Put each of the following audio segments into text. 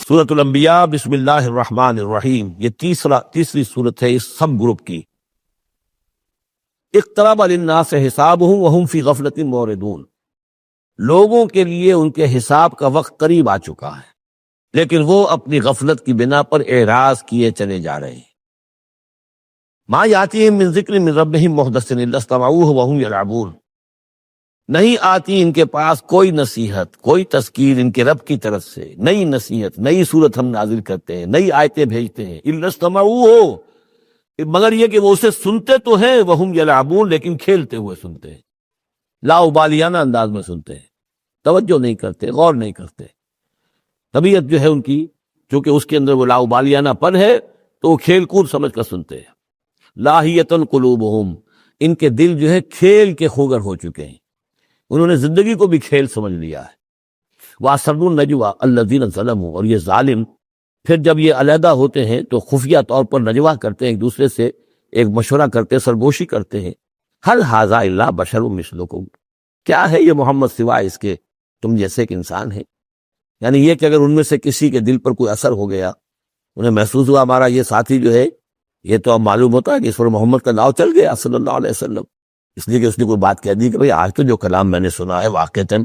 سورۃ الانبیاء بسم اللہ الرحمن الرحیم، یہ تیسری سورت ہے اس سب گروپ کی۔ اقترب للناس حسابهم وهم فی غفلۃ معرضون، لوگوں کے لیے ان کے حساب کا وقت قریب آ چکا ہے لیکن وہ اپنی غفلت کی بنا پر اعراض کیے چلے جا رہے ہیں۔ ما یاتیہم من ذکر من ربہم محدث الا استمعوہ وهم یلعبون، نہیں آتی ان کے پاس کوئی نصیحت، کوئی تذکیر ان کے رب کی طرف سے، نئی نصیحت، نئی صورت ہم نازل کرتے ہیں، نئی آیتیں بھیجتے ہیں، الا استمعوہ، مگر یہ کہ وہ اسے سنتے تو ہیں، وہم یلعبون، لیکن کھیلتے ہوئے سنتے ہیں، لا ابالیانہ انداز میں سنتے ہیں، توجہ نہیں کرتے، غور نہیں کرتے۔ طبیعت جو ہے ان کی، چونکہ اس کے اندر وہ لا ابالیانہ پن ہے تو وہ کھیل کود سمجھ کر سنتے ہیں۔ لاہیۃ قلوبہم، ان کے دل جو ہے کھیل کے خوگر ہو چکے ہیں، انہوں نے زندگی کو بھی کھیل سمجھ لیا ہے۔ وَأَسَرُّوا النَّجْوَىٰ الَّذِينَ ظَلَمُوا، اور یہ ظالم پھر جب یہ علیحدہ ہوتے ہیں تو خفیہ طور پر نجوا کرتے ہیں، ایک دوسرے سے ایک مشورہ کرتے، سرگوشی کرتے ہیں۔ هَلْ هَٰذَا إِلَّا بَشَرٌ مِثْلُكُمْ، کیا ہے یہ محمد سوائے اس کے تم جیسے ایک انسان ہے؟ یعنی یہ کہ اگر ان میں سے کسی کے دل پر کوئی اثر ہو گیا، انہیں محسوس ہوا ہمارا یہ ساتھی جو ہے، یہ تو اب معلوم ہوتا ہے کہ اس پر محمد کا ناؤ چل گیا صلی اللہ علیہ وسلم، اس لیے کہ اس نے کوئی بات کہہ دی کہ بھئی آج تو جو کلام میں نے سنا ہے واقعتاً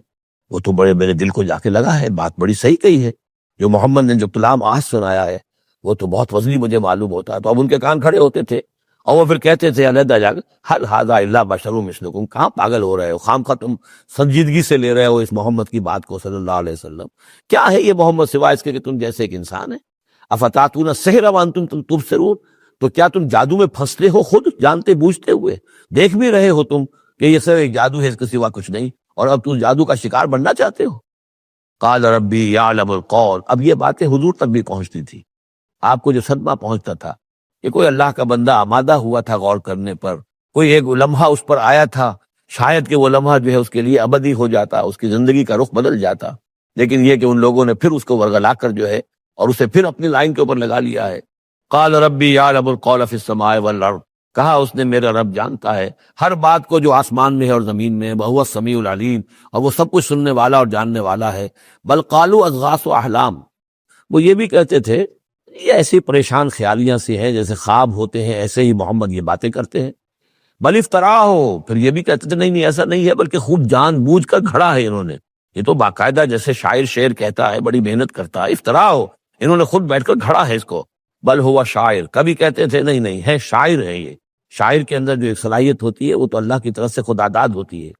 وہ تو بڑے میرے دل کو جا کے لگا ہے، بات بڑی صحیح کہی ہے، جو محمد نے جو کلام آج سنایا ہے وہ تو بہت وزنی مجھے معلوم ہوتا ہے۔ تو اب ان کے کان کھڑے ہوتے تھے اور وہ پھر کہتے تھے علیحدہ جا کر، هل هذا الا بشر مثلکم، کہاں پاگل ہو رہے ہو، خواہ تم سنجیدگی سے لے رہے ہو اس محمد کی بات کو صلی اللہ علیہ وسلم، کیا ہے یہ محمد سوائے اس کے کہ تم جیسے ایک انسان ہے؟ افتاتون السحر وانتم تبصرون، تو کیا تم جادو میں پھنستے ہو خود جانتے بوجھتے ہوئے، دیکھ بھی رہے ہو تم کہ یہ صرف ایک جادو ہے، اس کے سوا کچھ نہیں، اور اب تم جادو کا شکار بننا چاہتے ہو؟ قال ربی یعلم القول، اب یہ باتیں حضور تک بھی پہنچتی تھی، آپ کو جو صدمہ پہنچتا تھا کہ کوئی اللہ کا بندہ آمادہ ہوا تھا غور کرنے پر، کوئی ایک لمحہ اس پر آیا تھا، شاید کہ وہ لمحہ جو ہے اس کے لیے ابدی ہو جاتا، اس کی زندگی کا رخ بدل جاتا، لیکن یہ کہ ان لوگوں نے پھر اس کو ورگلا کر جو ہے اور اسے پھر اپنی لائن کے اوپر لگا لیا ہے۔ قال ربی یعلم القول فی السماء والارض، کہا اس نے میرا رب جانتا ہے ہر بات کو جو آسمان میں ہے اور زمین میں ہے، وہو السمیع العلیم، اور وہ سب کچھ سننے والا اور جاننے والا ہے۔ بل قالوا اضغاث احلام، وہ یہ بھی کہتے تھے یہ ایسی پریشان خیالیاں سی ہیں جیسے خواب ہوتے ہیں، ایسے ہی محمد یہ باتیں کرتے ہیں۔ بل افطرا ہو، پھر یہ بھی کہتے تھے نہیں ایسا نہیں ہے، بلکہ خوب جان بوجھ کر گھڑا ہے انہوں نے، یہ تو باقاعدہ جیسے شاعر شعر کہتا ہے بڑی محنت کرتا ہے، افطرا ہو، انہوں نے خود بیٹھ کر گھڑا ہے اس کو۔ بل ہوا شاعر، کبھی کہتے تھے نہیں ہے شاعر ہے، یہ شاعر کے اندر جو ایک صلاحیت ہوتی ہے وہ تو اللہ کی طرف سے خدا داد ہوتی ہے۔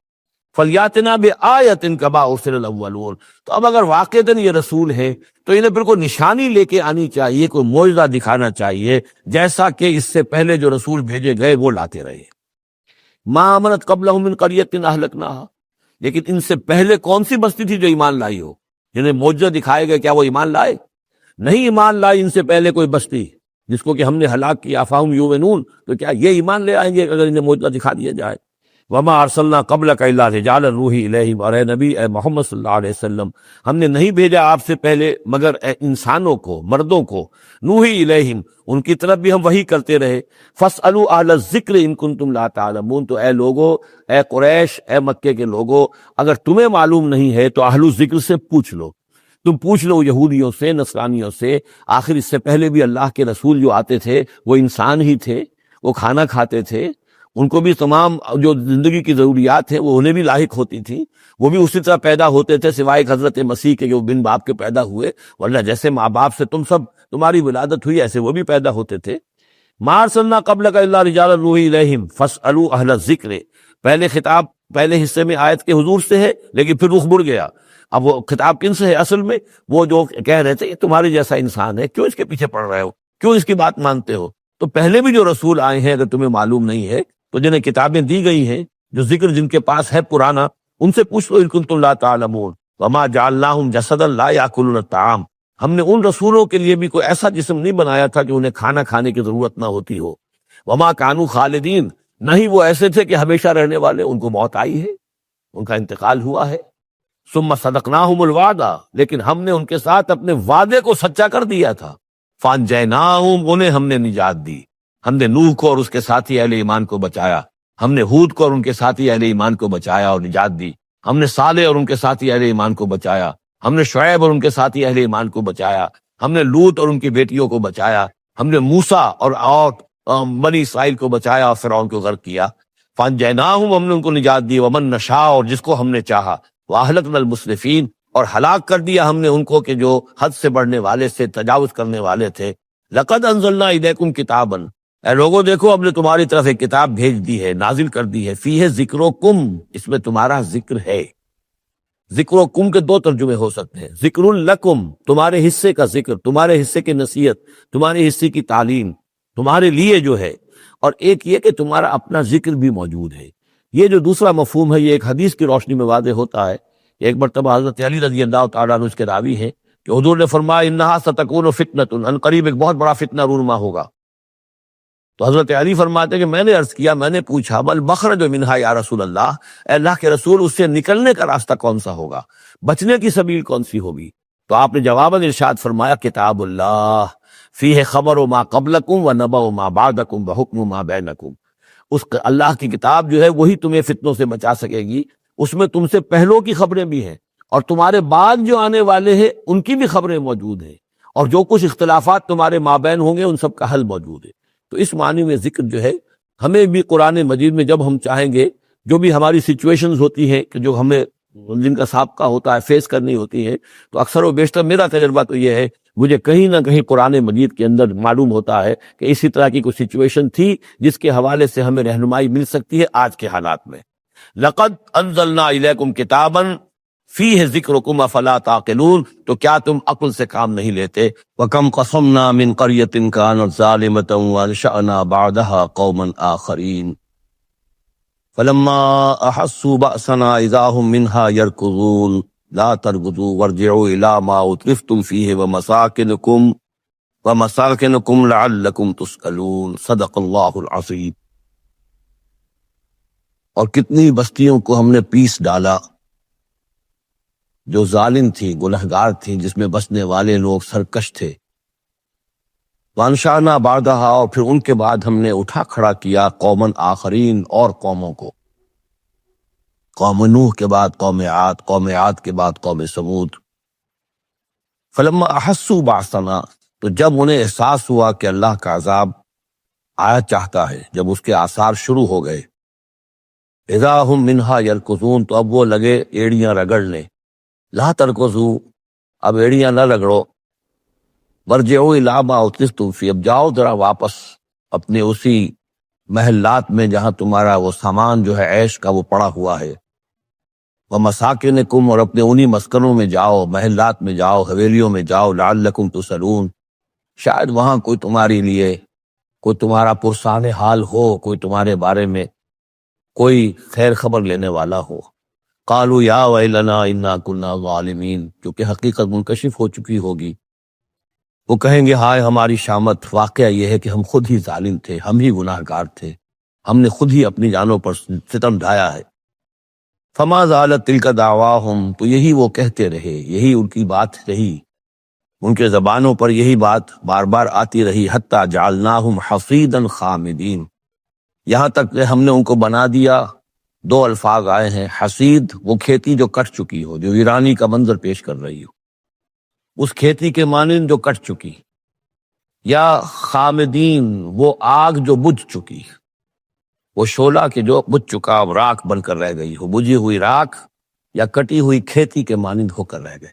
فلیاتنا بآیۃ کما ارسل الاولون، تو اب اگر واقعتاً یہ رسول ہے تو انہیں پھر کوئی نشانی لے کے آنی چاہیے، کوئی معجزہ دکھانا چاہیے، جیسا کہ اس سے پہلے جو رسول بھیجے گئے وہ لاتے رہے۔ ما آمنت قبلہم من قریۃ اہلکناھا، لیکن ان سے پہلے کون سی بستی تھی جو ایمان لائی ہو، جنہیں معجزہ دکھائے گئے، کیا وہ ایمان لائے؟ نہیں ایمان لائی ان سے پہلے کوئی بستی جس کو کہ ہم نے ہلاک کیا، فاہم یؤمنون، تو کیا یہ ایمان لے آئیں گے اگر انہیں معجزہ دکھا دیا جائے؟ وما ارسلنا قبلک الا رجالا نوحی الیہم، اور اے نبی، اے محمد صلی اللہ علیہ وسلم، ہم نے نہیں بھیجا آپ سے پہلے مگر انسانوں کو، مردوں کو، نوحی الیہم، ان کی طرف بھی ہم وحی کرتے رہے۔ فاسألوا اہل الذکر ان کنتم لا تعلمون، تو اے لوگو، اے قریش، اے مکے کے لوگو، اگر تمہیں معلوم نہیں ہے تو اہل الذکر سے پوچھ لو، تم پوچھ لو یہودیوں سے، نصرانیوں سے، آخر اس سے پہلے بھی اللہ کے رسول جو آتے تھے وہ انسان ہی تھے، وہ کھانا کھاتے تھے، ان کو بھی تمام جو زندگی کی ضروریات ہیں وہ انہیں بھی لاحق ہوتی تھیں، وہ بھی اسی طرح پیدا ہوتے تھے سوائے حضرت مسیح کے کہ وہ بن باپ کے پیدا ہوئے، ورنہ جیسے ماں باپ سے تمہاری ولادت ہوئی ایسے وہ بھی پیدا ہوتے تھے۔ ما ارسلنا قبلک الا رجالا نوحی الیہم فاسألوا اہل الذکر، پہلے خطاب پہلے حصے میں آیت کے حضور سے ہے لیکن پھر رخ مڑ گیا، اب وہ خطاب کن سے ہے؟ اصل میں وہ جو کہہ رہے تھے یہ تمہارے جیسا انسان ہے، کیوں اس کے پیچھے پڑ رہے ہو، کیوں اس کی بات مانتے ہو؟ تو پہلے بھی جو رسول آئے ہیں اگر تمہیں معلوم نہیں ہے تو جنہیں کتابیں دی گئی ہیں، جو ذکر جن کے پاس ہے پرانا، ان سے پوچھ لو ان کنتم لا تعلمون۔ وما جعلناہم جسدا لا یاکلون الطعام، ہم نے ان رسولوں کے لیے بھی کوئی ایسا جسم نہیں بنایا تھا کہ انہیں کھانا کھانے کی ضرورت نہ ہوتی ہو۔ وما کانوا خالدین، نہیں وہ ایسے تھے کہ ہمیشہ رہنے والے، ان کو موت آئی ہے، ان کا انتقال ہوا ہے۔ ثم صدقناہم الوعدہ، لیکن ہم نے ان کے ساتھ اپنے وعدے کو سچا کر دیا تھا۔ فانجیناہم، انہیں ہم نے نجات دی، ہم نے نوح کو اور اس کے ساتھی اہل ایمان کو بچایا، ہم نے ہود کو اور ان کے ساتھی اہل ایمان کو بچایا اور نجات دی، ہم نے صالح اور ان کے ساتھی اہل ایمان کو بچایا، ہم نے شعیب اور ان کے ساتھی اہل ایمان کو بچایا، ہم نے لوط اور ان کی بیٹیوں کو بچایا، ہم نے موسیٰ اور بنی اسرائیل کو بچایا اور فرعون کو غرق کیا۔ فانجیناہم، ہم نے ان کو نجات دی، ومن نشاء، اور جس کو ہم نے چاہا، واہلکنا المسرفین، اور ہلاک کر دیا ہم نے ان کو کہ جو حد سے بڑھنے والے سے تجاوز کرنے والے تھے۔ لقد انزلنا الیکم کتابا، اے لوگوں دیکھو ہم نے تمہاری طرف ایک کتاب بھیج دی ہے، نازل کر دی ہے، فیہ ذکرکم، اس میں تمہارا ذکر ہے۔ ذکر و کم کے دو ترجمے ہو سکتے ہیں، ذکر الکم، تمہارے حصے کا ذکر، تمہارے حصے کی نصیحت، تمہارے حصے کی تعلیم، تمہارے لیے جو ہے، اور ایک یہ کہ تمہارا اپنا ذکر بھی موجود ہے۔ یہ جو دوسرا مفہوم ہے، یہ ایک حدیث کی روشنی میں واضح ہوتا ہے۔ ایک مرتبہ حضرت علی رضی اللہ تعالیٰ عنہ اس کے راوی ہیں کہ حضور نے فرمایا انہا ستکون فتنۃ، ان قریب ایک بہت بڑا فتنہ رونما ہوگا۔ تو حضرت علی فرماتے کہ میں نے عرض کیا، میں نے پوچھا بل مخرج منہا یا رسول اللہ، اے اللہ کے رسول اس سے نکلنے کا راستہ کون سا ہوگا، بچنے کی سبیل کون سی ہوگی؟ تو آپ نے جواباً ارشاد فرمایا کتاب اللہ فیہ خبر ما قبلکم و نبأ ما بعدکم و حکم ما بینکم، اس اللہ کی کتاب جو ہے وہی تمہیں فتنوں سے بچا سکے گی، اس میں تم سے پہلوں کی خبریں بھی ہیں اور تمہارے بعد جو آنے والے ہیں ان کی بھی خبریں موجود ہیں، اور جو کچھ اختلافات تمہارے مابین ہوں گے ان سب کا حل موجود ہے۔ تو اس معنی میں ذکر جو ہے ہمیں بھی قرآن مجید میں جب ہم چاہیں گے، جو بھی ہماری سچویشنز ہوتی ہیں کہ جو ہمیں جن کا سابقہ ہوتا ہے فیس کرنی ہوتی ہے، تو اکثر و بیشتر میرا تجربہ تو یہ ہے، مجھے کہیں نہ کہیں قرآن مجید کے اندر معلوم ہوتا ہے کہ اسی طرح کی کوئی سچویشن تھی جس کے حوالے سے ہمیں رہنمائی مل سکتی ہے آج کے حالات میں۔ لقد انزلنا الیکم کتابا فیہ ذکرکم افلا تعقلون، تو کیا تم عقل سے کام نہیں لیتے؟ وَكَمْ قَصَمْنَا مِنْ قَرْيَةٍ كَانَتْ ظَالِمَةً وَأَنشَأْنَا بَعْدَهَا قَوْمًا آخَرِينَ فَلَمَّا أَحَسُّوا بَأْسَنَا إِذَا هُمْ مِنْهَا يَرْكُضُونَ لَا تَرْكُضُوا وَارْجِعُوا إِلَى مَا أُتْرِفْتُمْ فِيهِ وَمَسَاكِنُكُمْ لَعَلَّكُمْ تُسْأَلُونَ۔ صدق اللہ العظیم۔ اور کتنی بستیوں کو ہم نے پیس ڈالا جو ظالم تھی، گنہگار تھی، جس میں بسنے والے لوگ سرکش تھے۔ وانشانا بعدہا، اور پھر ان کے بعد ہم نے اٹھا کھڑا کیا قومن آخرین، اور قوموں کو، قوم نوح کے بعد قوم عاد، قوم عاد کے بعد قوم سمود۔ فلما احسوا باسنا، تو جب انہیں احساس ہوا کہ اللہ کا عذاب آیا چاہتا ہے، جب اس کے آثار شروع ہو گئے، اذا ہم منہا یرکضون، تو اب وہ لگے ایڑیاں رگڑنے۔ لا ترکضوا، اب ایڑیاں نہ رگڑو، ورجعوا الی ما اترفتم فیہ، اب جاؤ ذرا واپس اپنے اسی محلات میں جہاں تمہارا وہ سامان جو ہے عیش کا وہ پڑا ہوا ہے، ومساکنکم، اور اپنے انہی مسکنوں میں جاؤ، محلات میں جاؤ، حویلیوں میں جاؤ، لعلکم تسألون، شاید وہاں کوئی تمہارے لیے، کوئی تمہارا پرسان حال ہو، کوئی تمہارے بارے میں کوئی خیر خبر لینے والا ہو۔ قالوا یا ویلنا انا کنا ظالمین، کیونکہ حقیقت منکشف ہو چکی ہوگی، وہ کہیں گے ہائے ہماری شامت، واقعہ یہ ہے کہ ہم خود ہی ظالم تھے، ہم ہی گناہ گار تھے، ہم نے خود ہی اپنی جانوں پر ستم ڈھایا ہے۔ فما زالت تلک دعواہم، تو یہی وہ کہتے رہے، یہی ان کی بات رہی، ان کے زبانوں پر یہی بات بار بار آتی رہی، حتی جعلناہم حصیدا خامدین، یہاں تک کہ ہم نے ان کو بنا دیا، دو الفاظ آئے ہیں، حصید وہ کھیتی جو کٹ چکی ہو، جو ویرانی کا منظر پیش کر رہی ہو، اس کھیتی کے مانند جو کٹ چکی، یا خامدین وہ آگ جو بجھ چکی، وہ شعلہ کے جو بجھ چکا اب راکھ بن کر رہ گئی ہو، بجھی ہوئی راکھ یا کٹی ہوئی کھیتی کے مانند ہو کر رہ گئے۔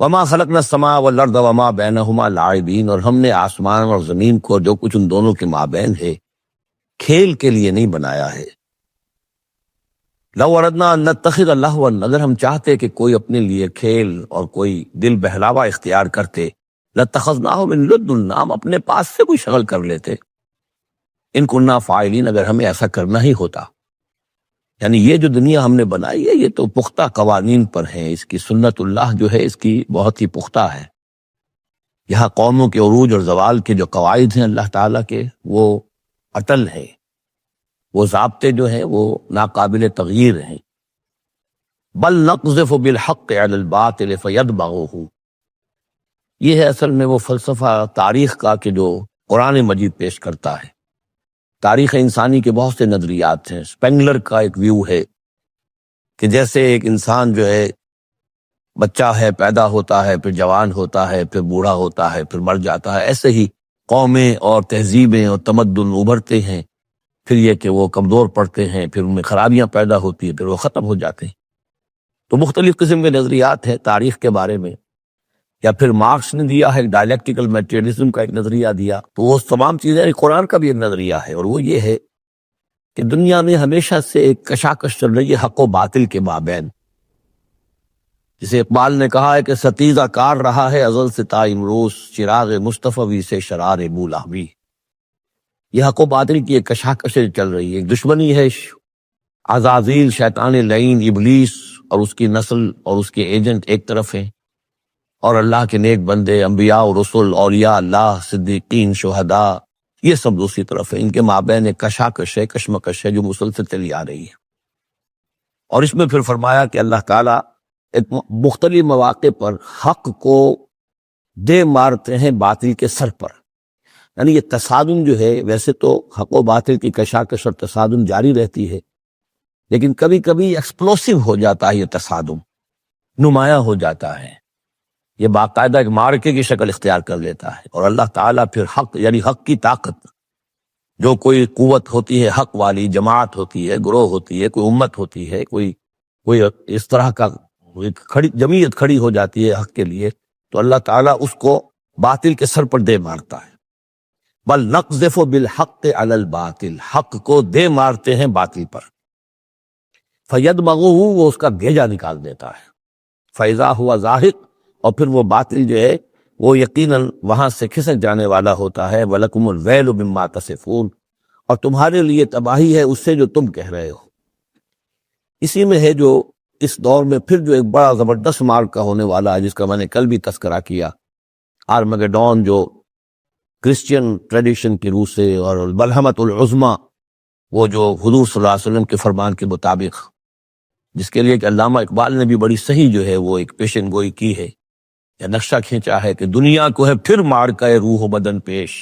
وما خلقنا السماء والارض وما بینہما لاعبین، اور ہم نے آسمان اور زمین کو جو کچھ ان دونوں کے مابین ہے کھیل کے لیے نہیں بنایا ہے۔ لو اردنا ان نتخذ لہوا، اگر ہم چاہتے کہ کوئی اپنے لیے کھیل اور کوئی دل بہلاوا اختیار کرتے، لاتخذناہ من لدنا، ہم اپنے پاس سے کوئی شغل کر لیتے، ان کننا فاعلین، اگر ہمیں ایسا کرنا ہی ہوتا۔ یعنی یہ جو دنیا ہم نے بنائی ہے یہ تو پختہ قوانین پر ہے، اس کی سنت اللہ جو ہے اس کی بہت ہی پختہ ہے، یہاں قوموں کے عروج اور زوال کے جو قواعد ہیں اللہ تعالیٰ کے وہ اٹل ہیں، وہ ضابطے جو ہیں وہ ناقابل تغییر ہیں۔ بل نقذف بالحق علی الباطل فیدمغہ، یہ ہے اصل میں وہ فلسفہ تاریخ کا کہ جو قرآن مجید پیش کرتا ہے۔ تاریخ انسانی کے بہت سے نظریات ہیں، اسپینگلر کا ایک ویو ہے کہ جیسے ایک انسان جو ہے بچہ ہے پیدا ہوتا ہے، پھر جوان ہوتا ہے، پھر بوڑھا ہوتا ہے، پھر مر جاتا ہے، ایسے ہی قومیں اور تہذیبیں اور تمدن ابھرتے ہیں، پھر یہ کہ وہ کمزور پڑتے ہیں، پھر ان میں خرابیاں پیدا ہوتی ہیں، پھر وہ ختم ہو جاتے ہیں۔ تو مختلف قسم کے نظریات ہیں تاریخ کے بارے میں، یا پھر مارکس نے دیا ہے ڈائلیکٹیکل میٹیریلزم کا ایک نظریہ دیا، تو وہ تمام چیزیں قرآن کا بھی ایک نظریہ ہے، اور وہ یہ ہے کہ دنیا میں ہمیشہ سے ایک کشاکش چل رہی ہے حق و باطل کے مابین، جسے اقبال نے کہا ہے کہ ستیزہ کار رہا ہے ازل سے تا امروز، چراغ مصطفی سے شرار بولاہوی۔ یہ حق و باطل کی ایک کشاکش چل رہی ہے، ایک دشمنی ہے عزازیل شیطان لعین ابلیس اور اس کی نسل اور اس کے ایجنٹ ایک طرف ہیں، اور اللہ کے نیک بندے انبیاء و رسل اولیاء اللہ صدیقین شہداء یہ سب دوسری طرف ہیں۔ ان کے مابین ایک کشاکش ہے، کشمکش ہے جو مسلسل چلی آ رہی ہے، اور اس میں پھر فرمایا کہ اللہ تعالیٰ ایک مختلف مواقع پر حق کو دے مارتے ہیں باطل کے سر پر، یعنی یہ تصادم جو ہے، ویسے تو حق و باطل کی کشاکش اور تصادم جاری رہتی ہے، لیکن کبھی کبھی ایکسپلوسیو ہو جاتا ہے، یہ تصادم نمایاں ہو جاتا ہے، یہ باقاعدہ ایک معرکے کی شکل اختیار کر لیتا ہے، اور اللہ تعالیٰ پھر حق یعنی حق کی طاقت، جو کوئی قوت ہوتی ہے حق والی، جماعت ہوتی ہے، گروہ ہوتی ہے، کوئی امت ہوتی ہے، کوئی اس طرح کا ایک جمعیت کھڑی ہو جاتی ہے حق کے لیے، تو اللہ تعالیٰ اس کو باطل کے سر پر دے مارتا ہے۔ بل نقذف بالحق علی الباطل، حق کو دے مارتے ہیں باطل پر، فیدمغہ، وہ اس کا بھیجا نکال دیتا ہے، فاذا ہوا زاہق، اور پھر وہ باطل جو ہے وہ یقیناً وہاں سے کھسک جانے والا ہوتا ہے، وَلَكُمُ الْوَيْلُ مِمَّا تَصِفُونَ، اور تمہارے لیے تباہی ہے اس سے جو تم کہہ رہے ہو۔ اسی میں ہے جو اس دور میں پھر جو ایک بڑا زبردست معرکہ ہونے والا ہے، جس کا میں نے کل بھی تذکرہ کیا، آرمگیڈون، جو کرسچین ٹریڈیشن کی روح سے، اور الملحمۃ العظمیٰ، وہ جو حضور صلی اللہ علیہ وسلم کے فرمان کے مطابق، جس کے لیے کہ علامہ اقبال نے بھی بڑی صحیح جو ہے وہ ایک پیشن گوئی کی ہے یا نقشہ کھینچا ہے کہ دنیا کو ہے پھر مارکہ روح و بدن پیش،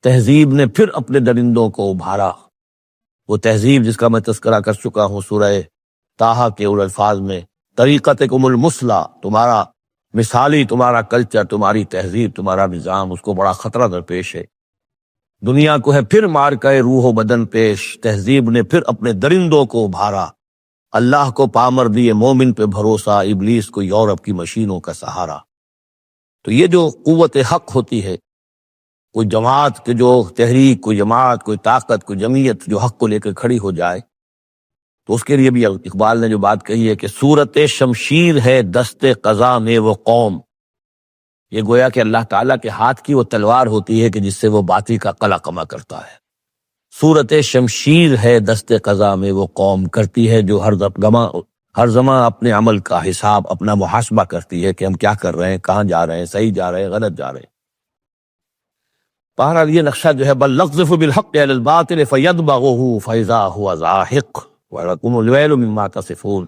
تہذیب نے پھر اپنے درندوں کو ابھارا، وہ تہذیب جس کا میں تذکرہ کر چکا ہوں سورہ طٰہٰ کے ان الفاظ میں، طریقتکم المثلیٰ، تمہارا مثالی، تمہارا کلچر، تمہاری تہذیب، تمہارا نظام، اس کو بڑا خطرہ درپیش ہے۔ دنیا کو ہے پھر مارکہ روح و بدن پیش، تہذیب نے پھر اپنے درندوں کو ابھارا، اللہ کو پامر دیے مومن پہ بھروسہ، ابلیس کو یورپ کی مشینوں کا سہارا۔ تو یہ جو قوت حق ہوتی ہے، کوئی جماعت کے جو تحریک، کوئی جماعت، کوئی طاقت، کوئی جمعیت جو حق کو لے کر کھڑی ہو جائے، تو اس کے لیے بھی اقبال نے جو بات کہی ہے کہ صورت شمشیر ہے دست قضا میں وہ قوم، یہ گویا کہ اللہ تعالیٰ کے ہاتھ کی وہ تلوار ہوتی ہے کہ جس سے وہ باطل کا قلع کما کرتا ہے۔ صورت شمشیر ہے دست قضا میں وہ قوم، کرتی ہے جو ہر زمان اپنے عمل کا حساب، اپنا محاسبہ کرتی ہے کہ ہم کیا کر رہے ہیں، کہاں جا رہے ہیں، صحیح جا رہے ہیں، غلط جا رہے ہیں۔ بہرحال یہ نقشہ جو ہے بل نقذف بالحق علی الباطل فیدمغہ فاذا هو زاہق وَلَكُمُ الْوَيْلُ مِمَّا تَصِفُونَ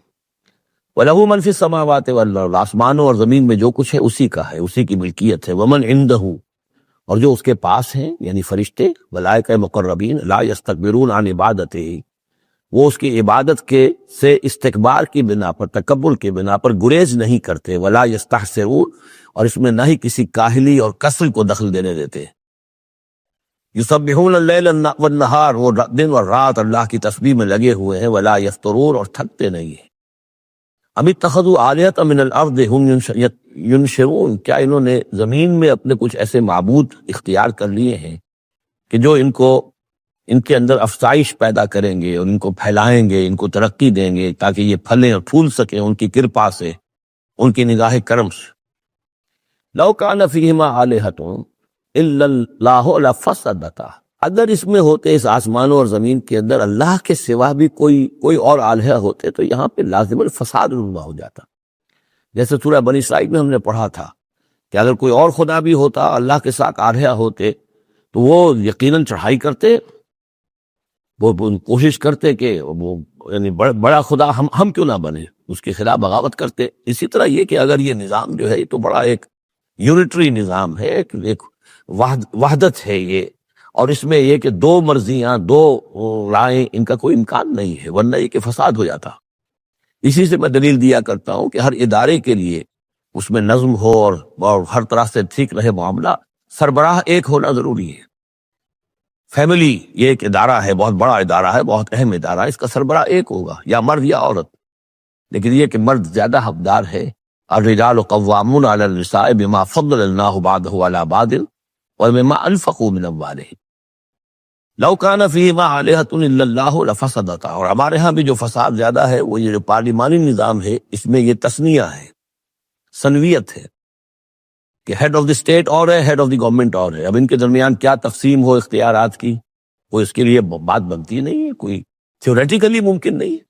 وَلَهُ مَنْ فِي السَّمَاوَاتِ وَالْأَرْضِ، آسمانوں اور زمین میں جو کچھ ہے اسی کا ہے، اسی کی ملکیت ہے۔ وَمَنْ عِندَهُ، اور جو اس کے پاس ہیں یعنی فرشتے، ملائکہ مقربین، لا يستكبرون عن عبادته، وہ اس کی عبادت کے سے استکبار کی بنا پر، تکبر کی بنا پر گریز نہیں کرتے، ولا يستحسرون، اور اس میں نہ ہی کسی کاہلی اور کسل کو دخل دینے دیتے۔ یسبحون اللیل والنہار، وہ دن اور رات اللہ کی تسبیح میں لگے ہوئے ہیں، ولا یفترون، اور تھکتے نہیں ہیں۔ ام اتخذوا آلہۃ من الارض ہم ینشرون، کیا انہوں نے زمین میں اپنے کچھ ایسے معبود اختیار کر لیے ہیں کہ جو ان کے اندر افزائش پیدا کریں گے اور ان کو پھیلائیں گے، ان کو ترقی دیں گے تاکہ یہ پھلیں اور پھول سکیں ان کی کرپا سے، ان کی نگاہ کرم سے۔ لو کان فیہما آلہۃ الا اللہ لفسدتا، اگر اس میں ہوتے، اس آسمانوں اور زمین کے اندر اللہ کے سوا بھی کوئی اور آلہہ ہوتے تو یہاں پہ لازم الفساد رونما ہو جاتا۔ جیسے سورہ بنی اسرائیل میں ہم نے پڑھا تھا کہ اگر کوئی اور خدا بھی ہوتا، اللہ کے ساتھ آلہہ ہوتے، تو وہ یقیناً چڑھائی کرتے، وہ کوشش کرتے کہ وہ یعنی بڑا خدا ہم کیوں نہ بنے، اس کے خلاف بغاوت کرتے۔ اسی طرح یہ کہ اگر یہ نظام جو ہے یہ تو بڑا ایک یونٹری نظام ہے، ایک وحدت ہے یہ، اور اس میں یہ کہ دو مرضیاں، دو رائیں، ان کا کوئی امکان نہیں ہے، ورنہ یہ کہ فساد ہو جاتا۔ اسی سے میں دلیل دیا کرتا ہوں کہ ہر ادارے کے لیے اس میں نظم ہو اور ہر طرح سے ٹھیک رہے معاملہ، سربراہ ایک ہونا ضروری ہے۔ فیملی یہ ایک ادارہ ہے، بہت بڑا ادارہ ہے، بہت اہم ادارہ ہے، اس کا سربراہ ایک ہوگا، یا مرد یا عورت، لیکن یہ کہ مرد زیادہ حقدار ہے۔ الرجال قوامون علی النساء بما فضل اللہ بعضهم علی بعض وبما انفقوا من اموالهم لو کان فیہما آلہۃ الا اللہ لفسدتا۔ اور ہمارے ہاں بھی جو فساد زیادہ ہے وہ یہ جو پارلیمانی نظام ہے، اس میں یہ تثنیہ ہے، ثنویت ہے، کہ ہیڈ آف دی اسٹیٹ اور ہے، ہیڈ آف دی گورنمنٹ اور ہے۔ اب ان کے درمیان کیا تقسیم ہو اختیارات کی، وہ اس کے لیے بات بنتی نہیں ہے، کوئی تھیوریٹیکلی ممکن نہیں ہے۔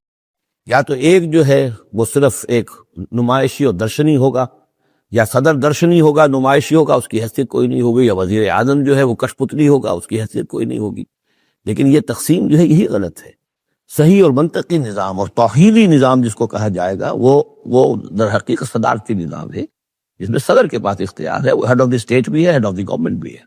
یا تو ایک جو ہے وہ صرف ایک نمائشی اور درشنی ہوگا، یا صدر درشنی ہوگا، نمائشی ہوگا، اس کی حیثیت کوئی نہیں ہوگی، یا وزیر اعظم جو ہے وہ کش پتلی ہوگا، اس کی حیثیت کوئی نہیں ہوگی۔ لیکن یہ تقسیم جو ہے یہی غلط ہے۔ صحیح اور منطقی نظام اور توحیدی نظام جس کو کہا جائے گا، وہ در حقیقت صدارتی نظام ہے، جس میں صدر کے پاس اختیار ہے، وہ ہیڈ آف دی اسٹیٹ بھی ہے، ہیڈ آف دی گورنمنٹ بھی ہے۔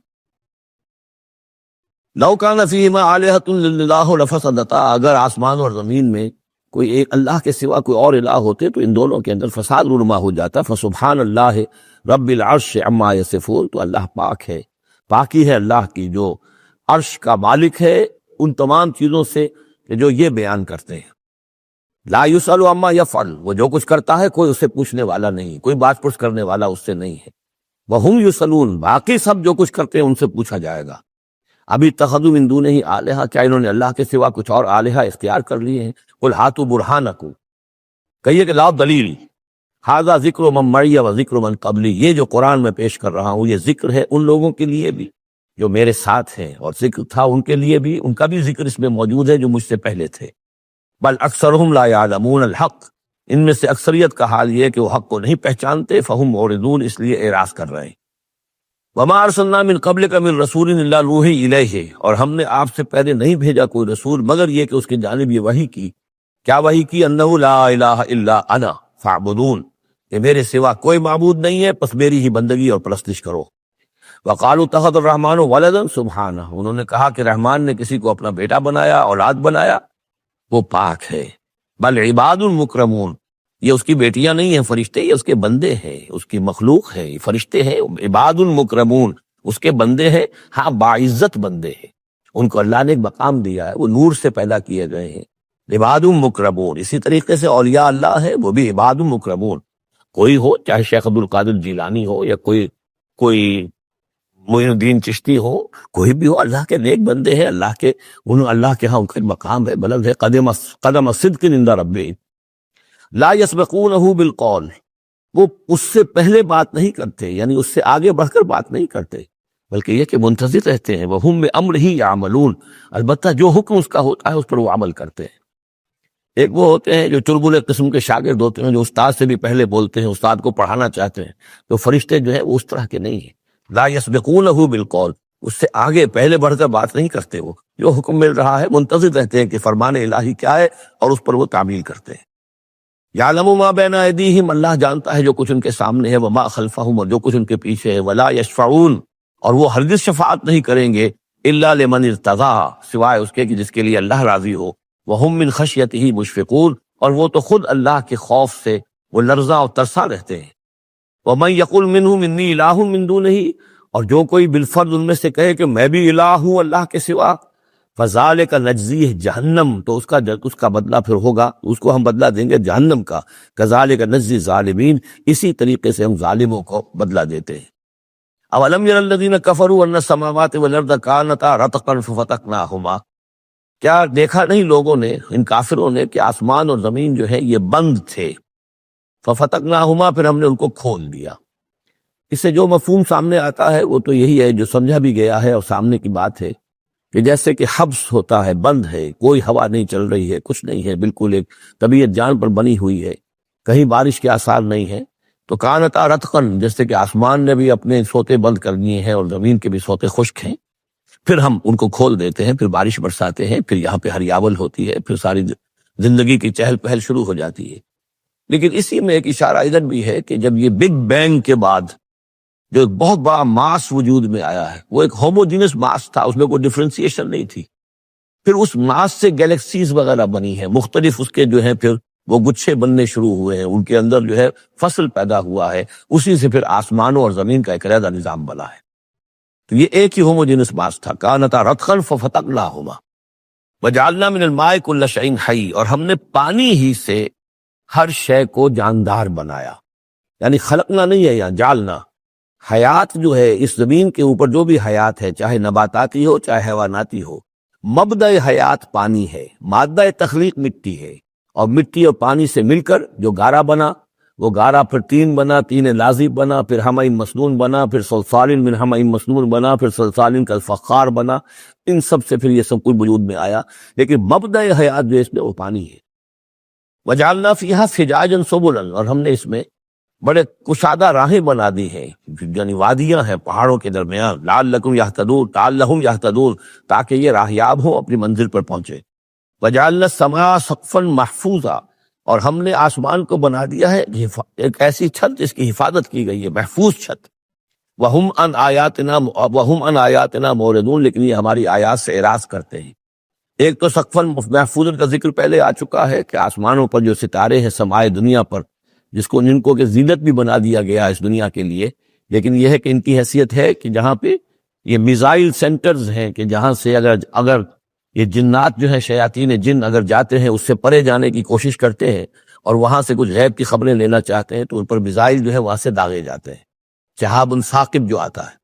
لو کان فیہما آلہۃ الا اللہ لفسدتا، اگر آسمان اور زمین میں کوئی ایک اللہ کے سوا کوئی اور الہ ہوتے تو ان دونوں کے اندر فساد رونما ہو جاتا۔ فسبحان اللہ رب العرش عما یصفون، تو اللہ پاک ہے، پاکی ہے اللہ کی جو عرش کا مالک ہے ان تمام چیزوں سے کہ جو یہ بیان کرتے ہیں۔ لا یسأل عما یفعل، وہ جو کچھ کرتا ہے کوئی اسے پوچھنے والا نہیں، کوئی بات پرس کرنے والا اس سے نہیں ہے۔ وہم یسألون، باقی سب جو کچھ کرتے ہیں ان سے پوچھا جائے گا۔ ابھی اتخذوا من دونہ آلہۃ، کیا انہوں نے اللہ کے سوا کچھ اور آلہہ اختیار کر لیے ہیں؟ قل ہاتوا برہانکم، کہیے کہ لاؤ دلیل۔ ھذا ذکر من معی و ذکر من قبلی، یہ جو قرآن میں پیش کر رہا ہوں یہ ذکر ہے ان لوگوں کے لیے بھی جو میرے ساتھ ہیں، اور ذکر تھا ان کے لیے بھی، ان کا بھی ذکر اس میں موجود ہے جو مجھ سے پہلے تھے۔ بل اکثرهم لا يعلمون الحق، ان میں سے اکثریت کا حال یہ ہے کہ وہ حق کو نہیں پہچانتے، فہم معرضون، اس لیے اعراض کر رہے ہیں۔ وما ارسلنا من قبلک من رسول الا نوحی الیہ، اور ہم نے آپ سے پہلے نہیں بھیجا کوئی رسول مگر یہ کہ اس کی جانب یہ وحی کی۔ کیا وحی کی؟ انہ لا الہ الا انا فاعبدون، کہ میرے سوا کوئی معبود نہیں ہے، پس میری ہی بندگی اور پرستش کرو۔ وقالوا اتخذ الرحمن ولدا سبحانہ، انہوں نے کہا کہ رحمان نے کسی کو اپنا بیٹا بنایا، اولاد بنایا، وہ پاک ہے۔ بل عباد مکرمون، یہ اس کی بیٹیاں نہیں ہیں فرشتے، یہ اس کے بندے ہیں، اس کی مخلوق ہے، یہ فرشتے ہیں، عباد مکرمون اس کے بندے ہیں، ہاں باعزت بندے ہیں، ان کو اللہ نے ایک مقام دیا ہے، وہ نور سے پیدا کیے گئے ہیں۔ عباد مکرمون، اسی طریقے سے اولیاء اللہ ہے وہ بھی عباد مکرمون، کوئی ہو چاہے شیخ عبد القادر جیلانی ہو یا کوئی معین الدین چشتی ہو، کوئی بھی ہو، اللہ کے نیک بندے ہیں، اللہ کے ہاں ان کا مقام ہے، بلند ہے، قدم صدق عند ربہم لا یسبقونہ بالقول، وہ اس سے پہلے بات نہیں کرتے، یعنی اس سے آگے بڑھ کر بات نہیں کرتے، بلکہ یہ کہ منتظر رہتے ہیں۔ وہم بامرہ یعملون، البتہ جو حکم اس کا ہوتا ہے اس پر وہ عمل کرتے ہیں۔ ایک وہ ہوتے ہیں جو چربل قسم کے شاگرد ہوتے ہیں، جو استاد سے بھی پہلے بولتے ہیں، استاد کو پڑھانا چاہتے ہیں، تو فرشتے جو ہیں وہ اس طرح کے نہیں ہیں۔ لا یسبقونہ بالقول، اس سے آگے پہلے بڑھ کر بات نہیں کرتے، وہ جو حکم مل رہا ہے منتظر رہتے ہیں کہ فرمان الہی کیا ہے اور اس پر وہ تعمیل کرتے ہیں۔ یعلم ما بین ایدیہم، اللہ جانتا ہے جو کچھ ان کے سامنے ہے، وما خلفہم، اور جو کچھ ان کے پیچھے ہے، ولا یشفعون، اور وہ ہرگز شفاعت نہیں کریں گے، الا لمن ارتضی، سوائے اس کے کہ جس کے لیے اللہ راضی ہو، وہم من خشیتہ مشفقون، اور وہ تو خود اللہ کے خوف سے وہ لرزاں اور ترساں رہتے ہیں۔ ومن یقل منہم انی الہ من دونہ، اور جو کوئی بالفرض ان میں سے کہے کہ میں بھی الہ ہوں اللہ کے سوا، فذالک نجزیہ جہنم، تو اس کا بدلہ پھر ہوگا، اس کو ہم بدلہ دیں گے جہنم کا، کذالک نجزی الظالمین، اسی طریقے سے ہم ظالموں کو بدلہ دیتے ہیں۔ اولم یر الذین کفروا ان السماوات والارض کانتا رتقا ففتقناہما، کیا دیکھا نہیں لوگوں نے، ان کافروں نے، کہ آسمان اور زمین جو ہے یہ بند تھے، ففتقناہما، پھر ہم نے ان کو کھول دیا۔ اس سے جو مفہوم سامنے آتا ہے وہ تو یہی ہے جو سمجھا بھی گیا ہے اور سامنے کی بات ہے، کہ جیسے کہ حبس ہوتا ہے، بند ہے، کوئی ہوا نہیں چل رہی ہے، کچھ نہیں ہے، بالکل ایک طبیعت جان پر بنی ہوئی ہے، کہیں بارش کے آثار نہیں ہیں، تو کانتا رتقن، جیسے کہ آسمان نے بھی اپنے سوتے بند کر دیے ہیں اور زمین کے بھی سوتے خشک ہیں، پھر ہم ان کو کھول دیتے ہیں، پھر بارش برساتے ہیں، پھر یہاں پہ ہریاول ہوتی ہے، پھر ساری زندگی کی چہل پہل شروع ہو جاتی ہے۔ لیکن اسی میں ایک اشارہ ادھر بھی ہے کہ جب یہ بگ بینگ کے بعد جو ایک بہت بڑا ماس وجود میں آیا ہے، وہ ایک ہوموجینس ماس تھا، اس میں کوئی ڈفرینسیشن نہیں تھی، پھر اس ماس سے گیلیکسیز وغیرہ بنی ہیں، مختلف اس کے جو ہیں پھر وہ گچھے بننے شروع ہوئے ہیں، ان کے اندر جو ہے فصل پیدا ہوا ہے، اسی سے پھر آسمانوں اور زمین کا ایک علیحدہ نظام بنا ہے۔ تو یہ ایک ہی ہوموجینس ماس تھا، کانتا رتقا ففتقناہما وجعلنا من الماء کل شیء حی، اور ہم نے پانی ہی سے ہر شے کو جاندار بنایا، یعنی خلقنا نہیں ہے یہاں، جعلنا۔ حیات جو ہے اس زمین کے اوپر، جو بھی حیات ہے، چاہے نباتاتی ہو چاہے حیواناتی ہو، مبدأ حیات پانی ہے، مادہ تخلیق مٹی ہے، اور مٹی اور پانی سے مل کر جو گارا بنا، وہ گارا پھر تین بنا، تین لازب بنا، پھر حمأ مسنون بنا، پھر صلصال من حمأ مسنون بنا، پھر صلصال کالفخار بنا، ان سب سے پھر یہ سب کچھ وجود میں آیا، لیکن مبدأ حیات جو اس میں وہ پانی ہے۔ وجعلنا فیہا فجاجا سبلا، اور ہم نے اس میں بڑے کشادہ راہیں بنا دی ہیں، یعنی وادیاں ہیں پہاڑوں کے درمیان، لعلکم یہتدون، لعلہم یہتدون، تاکہ یہ راہیاب ہوں، اپنی منزل پر پہنچے۔ وجعلنا السماء سقفا محفوظا، اور ہم نے آسمان کو بنا دیا ہے ایک ایسی چھت جس کی حفاظت کی گئی ہے، محفوظ چھت۔ وہم عن آیاتنا موردون، لیکن یہ ہماری آیات سے اعراض کرتے ہیں۔ ایک تو سقفا محفوظا کا ذکر پہلے آ چکا ہے کہ آسمانوں پر جو ستارے ہیں سمائے دنیا پر، جن کو کہ زینت بھی بنا دیا گیا اس دنیا کے لیے، لیکن یہ ہے کہ ان کی حیثیت ہے کہ جہاں پہ یہ میزائل سینٹرز ہیں، کہ جہاں سے اگر یہ جنات جو ہیں، شیاطین جن اگر جاتے ہیں، اس سے پرے جانے کی کوشش کرتے ہیں اور وہاں سے کچھ غیب کی خبریں لینا چاہتے ہیں، تو ان پر میزائل جو ہے وہاں سے داغے جاتے ہیں، شہاب ثاقب جو آتا ہے۔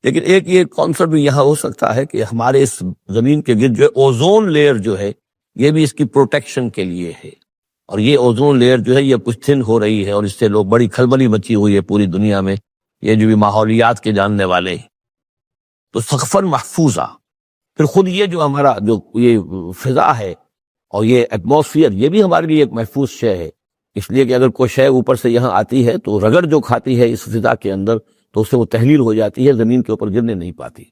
لیکن ایک یہ کانسیپٹ بھی یہاں ہو سکتا ہے کہ ہمارے اس زمین کے گرد جو ہے اوزون لیئر جو ہے، یہ بھی اس کی پروٹیکشن کے لیے ہے، اور یہ اوزون لیئر جو ہے یہ کچھ تھن ہو رہی ہے، اور اس سے لوگ بڑی کھلبلی مچی ہوئی ہے پوری دنیا میں، یہ جو بھی ماحولیات کے جاننے والے ہیں۔ تو سقفا محفوظہ، پھر خود یہ جو ہمارا جو یہ فضا ہے اور یہ ایٹماسفیئر، یہ بھی ہمارے لیے ایک محفوظ شے ہے، اس لیے کہ اگر کوئی شے اوپر سے یہاں آتی ہے تو رگڑ جو کھاتی ہے اس فضا کے اندر، تو اس سے وہ تحلیل ہو جاتی ہے، زمین کے اوپر گرنے نہیں پاتی۔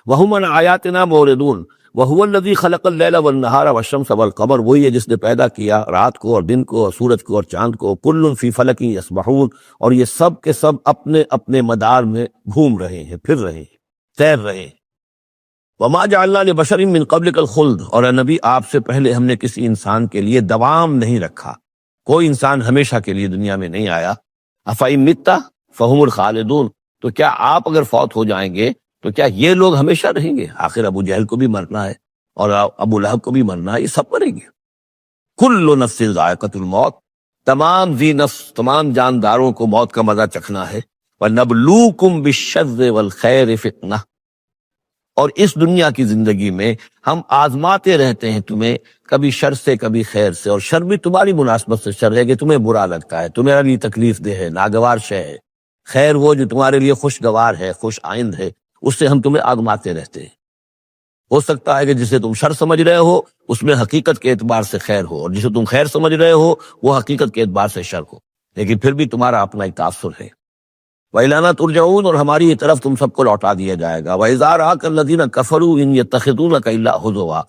وَهُمْ عَنْ آیَاتِنَا مُعْرِضُونَ وَهُوَ الَّذِي خَلَقَ اللَّيْلَ وَالنَّهَارَ وَالشَّمْسَ وَالْقَمَرَ، وہی ہے جس نے پیدا کیا رات کو اور دن کو اور سورج کو اور چاند کو، كُلٌّ فِي فَلَكٍ يَسْبَحُونَ، اور یہ سب کے سب اپنے اپنے مدار میں گھوم رہے ہیں، پھر رہے ہیں، تیر رہے ہیں۔ وَمَا جَعَلْنَا لِبَشَرٍ مِّن قَبْلِكَ الْخُلْدَ، اور اے نبی آپ سے پہلے ہم نے کسی انسان کے لیے دوام نہیں رکھا، کوئی انسان ہمیشہ کے لیے دنیا میں نہیں آیا۔ أَفَإِن مِتَّ فَهُمُ الْخَالِدُونَ، تو کیا آپ اگر فوت ہو جائیں گے تو کیا یہ لوگ ہمیشہ رہیں گے؟ آخر ابو جہل کو بھی مرنا ہے اور ابو لہب کو بھی مرنا ہے، یہ سب مریں گے۔ کل نفس ذائقۃ الموت، تمام ذی نفس، تمام جانداروں کو موت کا مزہ چکھنا ہے۔ وَنَبْلُوكُمْ بِالشَّرِّ وَالْخَيْرِ فِتْنَةً، اور اس دنیا کی زندگی میں ہم آزماتے رہتے ہیں تمہیں، کبھی شر سے کبھی خیر سے، اور شر بھی تمہاری مناسبت سے شر ہے کہ تمہیں برا لگتا ہے، تمہارے لیے تکلیف دہ ہے، ناگوار شے ہے، خیر وہ جو تمہارے لیے خوشگوار ہے، خوش آئند ہے، اس سے ہم تمہیں آزماتے رہتے ہیں۔ ہو سکتا ہے کہ جسے تم شر سمجھ رہے ہو اس میں حقیقت کے اعتبار سے خیر ہو، اور جسے تم خیر سمجھ رہے ہو وہ حقیقت کے اعتبار سے شر ہو، لیکن پھر بھی تمہارا اپنا ایک تاثر ہے۔ وَإِلَيْنَا تُرْجَعُونَ، اور ہماری طرف تم سب کو لوٹا دیا جائے گا۔ وَإِذَا رَآكَ الَّذِينَ كَفَرُوا إِن يَتَّخِذُونَكَ إِلَّا هُزُوًا،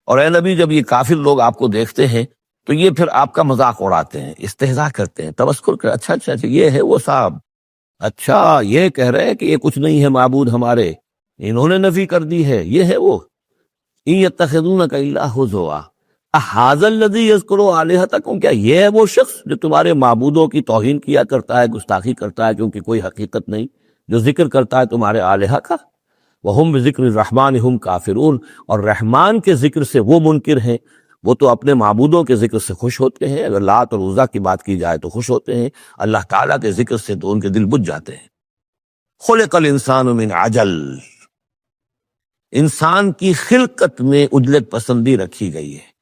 اور اے نبی جب یہ کافر لوگ آپ کو دیکھتے ہیں تو یہ پھر آپ کا مذاق اڑاتے ہیں، استہزاء کرتے ہیں، تمسخر کرتے ہیں، اچھا یہ ہے وہ صاحب، اچھا یہ کہہ رہے ہیں کہ یہ کچھ نہیں ہے معبود ہمارے، انہوں نے نفی کر دی ہے، یہ ہے وہ۔ إِن يَتَّخِذُونَكَ إِلَّا هُزُوًا أَهَٰذَا الَّذِي يَذْكُرُ آلِهَتَكُمْ، کیا یہ ہے وہ شخص جو تمہارے معبودوں کی توہین کیا کرتا ہے، گستاخی کرتا ہے، کیونکہ کوئی حقیقت نہیں، جو ذکر کرتا ہے تمہارے آلہہ کا۔ وَهُمْ بِذِكْرِ الرَّحْمَٰنِ هُمْ كَافِرُونَ، اور رحمان کے ذکر سے وہ منکر ہیں، وہ تو اپنے معبودوں کے ذکر سے خوش ہوتے ہیں، اگر لات اور عزیٰ کی بات کی جائے تو خوش ہوتے ہیں، اللہ تعالیٰ کے ذکر سے تو ان کے دل بجھ جاتے ہیں۔ خُلِقَ الْإِنسَانُ مِنْ عَجَلٍ، انسان کی خلقت میں عجلت پسندی رکھی گئی ہے۔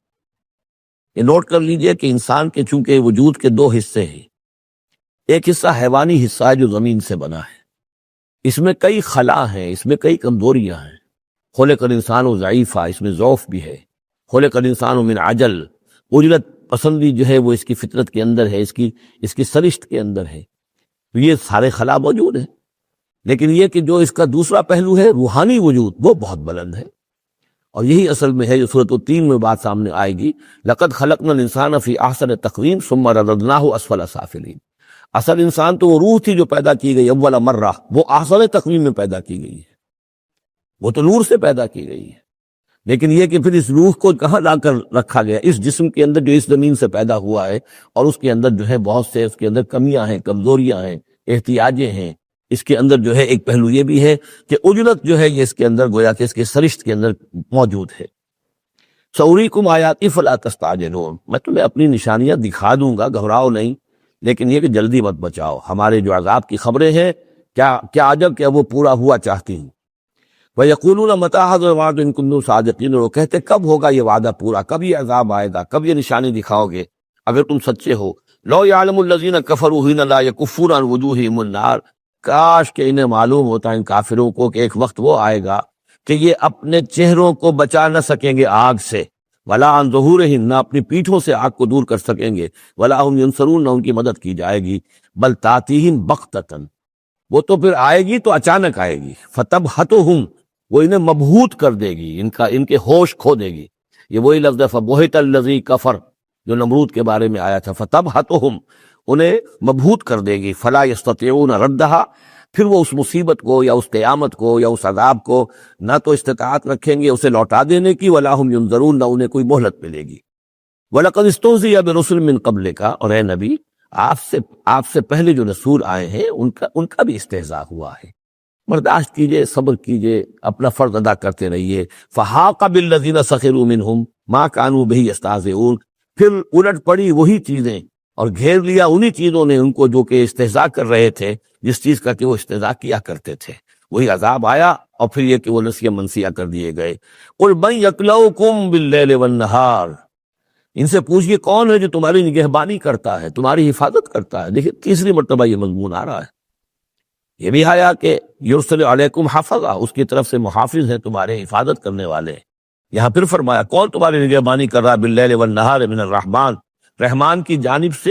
یہ نوٹ کر لیجئے کہ انسان کے چونکہ وجود کے دو حصے ہیں، ایک حصہ حیوانی حصہ ہے جو زمین سے بنا ہے، اس میں کئی خلا ہیں، اس میں کئی کمزوریاں ہیں۔ خلق الانسان ضعیفہ، اس میں ضعف بھی ہے۔ خلق الانسان من عجل، عجلت پسندی جو ہے وہ اس کی فطرت کے اندر ہے، اس کی سرشت کے اندر ہے، تو یہ سارے خلا موجود ہیں۔ لیکن یہ کہ جو اس کا دوسرا پہلو ہے روحانی وجود، وہ بہت بلند ہے، اور یہی اصل میں ہے جو سورۃ التین میں بات سامنے آئے گی، لقد خلقنا الانسان فی احسن تقویم ثم رددناہ اسفل سافلین۔ اصل انسان تو وہ روح تھی جو پیدا کی گئی اول مرہ، وہ احسن تقویم میں پیدا کی گئی ہے، وہ تو نور سے پیدا کی گئی ہے۔ لیکن یہ کہ پھر اس روح کو کہاں لا کر رکھا گیا؟ اس جسم کے اندر جو اس زمین سے پیدا ہوا ہے، اور اس کے اندر جو ہے بہت سے اس کے اندر کمیاں ہیں، کمزوریاں ہیں، احتیاجیں ہیں۔ اس کے اندر جو ہے ایک پہلو یہ بھی ہے کہ اجرت جو ہے یہ اس کے اندر گویا کہ اس کے سرشت کے اندر موجود ہے۔ سوریکم آیاتی فلا تستعجلون، میں تمہیں اپنی نشانیاں دکھا دوں گا، گھبراؤ نہیں، لیکن یہ کہ جلدی مت بچاؤ۔ ہمارے جو عذاب کی خبریں ہیں، کیا عجب کہ وہ پورا ہوا چاہتی ہیں۔ وَيَقُولُونَ مَتَىٰ هَٰذَا الْوَعْدُ إِن كُنتُمْ صَادِقِينَ، اور وہ کہتے کب ہوگا یہ وعدہ پورا، کب یہ عذاب آئے گا، کب یہ نشانی دکھاؤ گے اگر تم سچے ہو۔ لَوْ يَعْلَمُ الَّذِينَ كَفَرُوا حِينَ لَا يَكُفُّونَ عَنْ وُجُوهِهِمُ النَّارَ، کاش کہ انہیں معلوم ہوتا ان کافروں کو کہ ایک وقت وہ آئے گا کہ یہ اپنے چہروں کو بچا نہ سکیں گے آگ سے، ولا عن ظہورہم، نہ اپنی پیٹھوں سے آگ کو دور کر سکیں گے، ولا ہم ینصرون، نہ ان کی مدد کی جائے گی، بل تاتیہم بغتۃ، وہ تو پھر آئے گی تو اچانک آئے گی، فتبہتہم، وہ انہیں مبہوت کر دے گی، ان کے ہوش کھو دے گی۔ یہ وہی لفظ ہے فبہت الذی کفر جو نمرود کے بارے میں آیا تھا، فتبہتہم، انہیں مبہوت کر دے گی، فلا یستطیعون ردھا، پھر وہ اس مصیبت کو یا اس قیامت کو یا اس عذاب کو نہ تو استطاعت رکھیں گے اسے لوٹا دینے کی، ولا ہم ینظرون، نہ انہیں کوئی مہلت ملے گی۔ وَلَقَدِ اسْتُهْزِئَ بِرُسُلٍ مِّن قَبْلِكَ، اور اے نبی آپ سے پہلے جو رسول آئے ہیں ان کا بھی استہزاء ہوا ہے، برداشت کیجئے، صبر کیجئے، اپنا فرض ادا کرتے رہیے۔ فَحَاقَ بِالَّذِينَ سَخِرُوا مِنْهُمْ مَا كَانُوا بِهِ يَسْتَهْزِئُونَ، پھر الٹ پڑی وہی چیزیں اور گھیر لیا انہی چیزوں نے ان کو جو کہ استہزاء کر رہے تھے، جس چیز کا کہ وہ استہزاء کیا کرتے تھے، وہی عذاب آیا، اور پھر یہ کہ وہ نسیہ منسیہ کر دیے گئے۔ قُلْ مَن يَكْلَؤُكُمْ بِاللَّيْلِ وَالنَّهَارِ، ان سے پوچھئے کون ہے جو تمہاری نگہبانی کرتا ہے، تمہاری حفاظت کرتا ہے۔ دیکھیں تیسری مرتبہ یہ مضمون آ رہا ہے، یہ بھی آیا کہ یرسل علیکم حفظہ، اس کی طرف سے محافظ ہیں، تمہارے حفاظت کرنے والے ہیں۔ یہاں پھر فرمایا کون تمہاری نگہبانی کر رہا ہے، باللیل والنہار من الرحمن، رحمان کی جانب سے،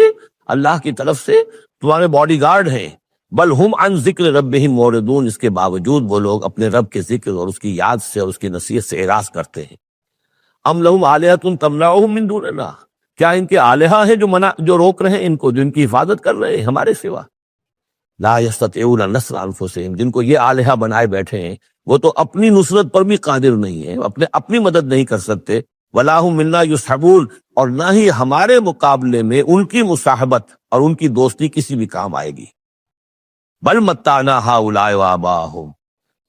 اللہ کی طرف سے تمہارے باڈی گارڈ ہیں۔ بل ہم عن ذکر ربہم موردون، اس کے باوجود وہ لوگ اپنے رب کے ذکر اور اس کی یاد سے اور اس کی نصیحت سے اعراض کرتے ہیں۔ ام لہم آلہۃ تمنعہم من دوننا، کیا ان کے آلہہ ہیں جو روک رہے ہیں ان کو، جو ان کی حفاظت کر رہے ہیں ہمارے سوا؟ لا یستطیعون نصر انفسہم، جن کو یہ آلہہ بنائے بیٹھے ہیں وہ تو اپنی نصرت پر بھی قادر نہیں ہیں، اپنی مدد نہیں کر سکتے۔ ولا ہم منا یصحبون، اور نہ ہی ہمارے مقابلے میں ان کی مصاحبت اور ان کی دوستی کسی بھی کام آئے گی۔ بل متعنا ہؤلاء وآباءہم،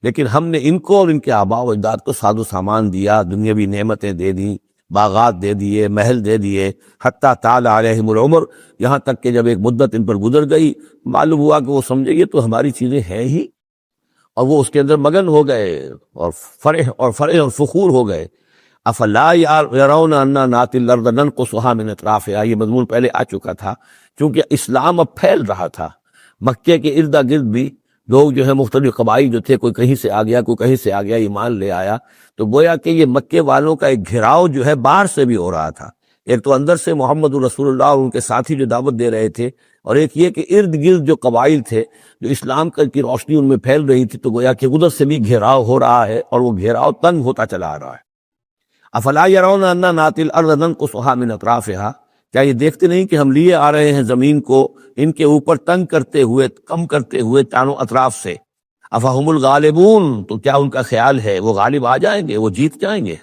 لیکن ہم نے ان کو اور ان کے آباء و اجداد کو ساز و سامان دیا، دنیاوی نعمتیں دے دیں، باغات دے دیے، محل دے دیے، حتیٰ طال علیہم العمر، یہاں تک کہ جب ایک مدت ان پر گزر گئی، معلوم ہوا کہ وہ سمجھے یہ تو ہماری چیزیں ہیں ہی، اور وہ اس کے اندر مگن ہو گئے اور فرح اور فخور ہو گئے۔ افلا یرون انا ناتی الارض ننقصها من اطرافها، یہ مضمون پہلے آ چکا تھا، چونکہ اسلام اب پھیل رہا تھا، مکے کے ارد گرد بھی لوگ جو ہے مختلف قبائل جو تھے، کوئی کہیں سے آ گیا، کوئی کہیں سے آ گیا، ایمان لے آیا، تو گویا کہ یہ مکے والوں کا ایک گھراؤ جو ہے باہر سے بھی ہو رہا تھا، ایک تو اندر سے محمد رسول اللہ اور ان کے ساتھی جو دعوت دے رہے تھے، اور ایک یہ کہ ارد گرد جو قبائل تھے جو اسلام کی روشنی ان میں پھیل رہی تھی، تو گویا کہ ادھر سے بھی گھیراؤ ہو رہا ہے، اور وہ گھیراؤ تنگ ہوتا چلا آ رہا ہے۔ افلا یرون انا ناتی الارض ننقصها من اطرافها، کیا یہ دیکھتے نہیں کہ ہم لیے آ رہے ہیں زمین کو ان کے اوپر تنگ کرتے ہوئے، کم کرتے ہوئے چاروں اطراف سے۔ افہم الغالبون، تو کیا ان کا خیال ہے وہ غالب آ جائیں گے، وہ جیت جائیں گے؟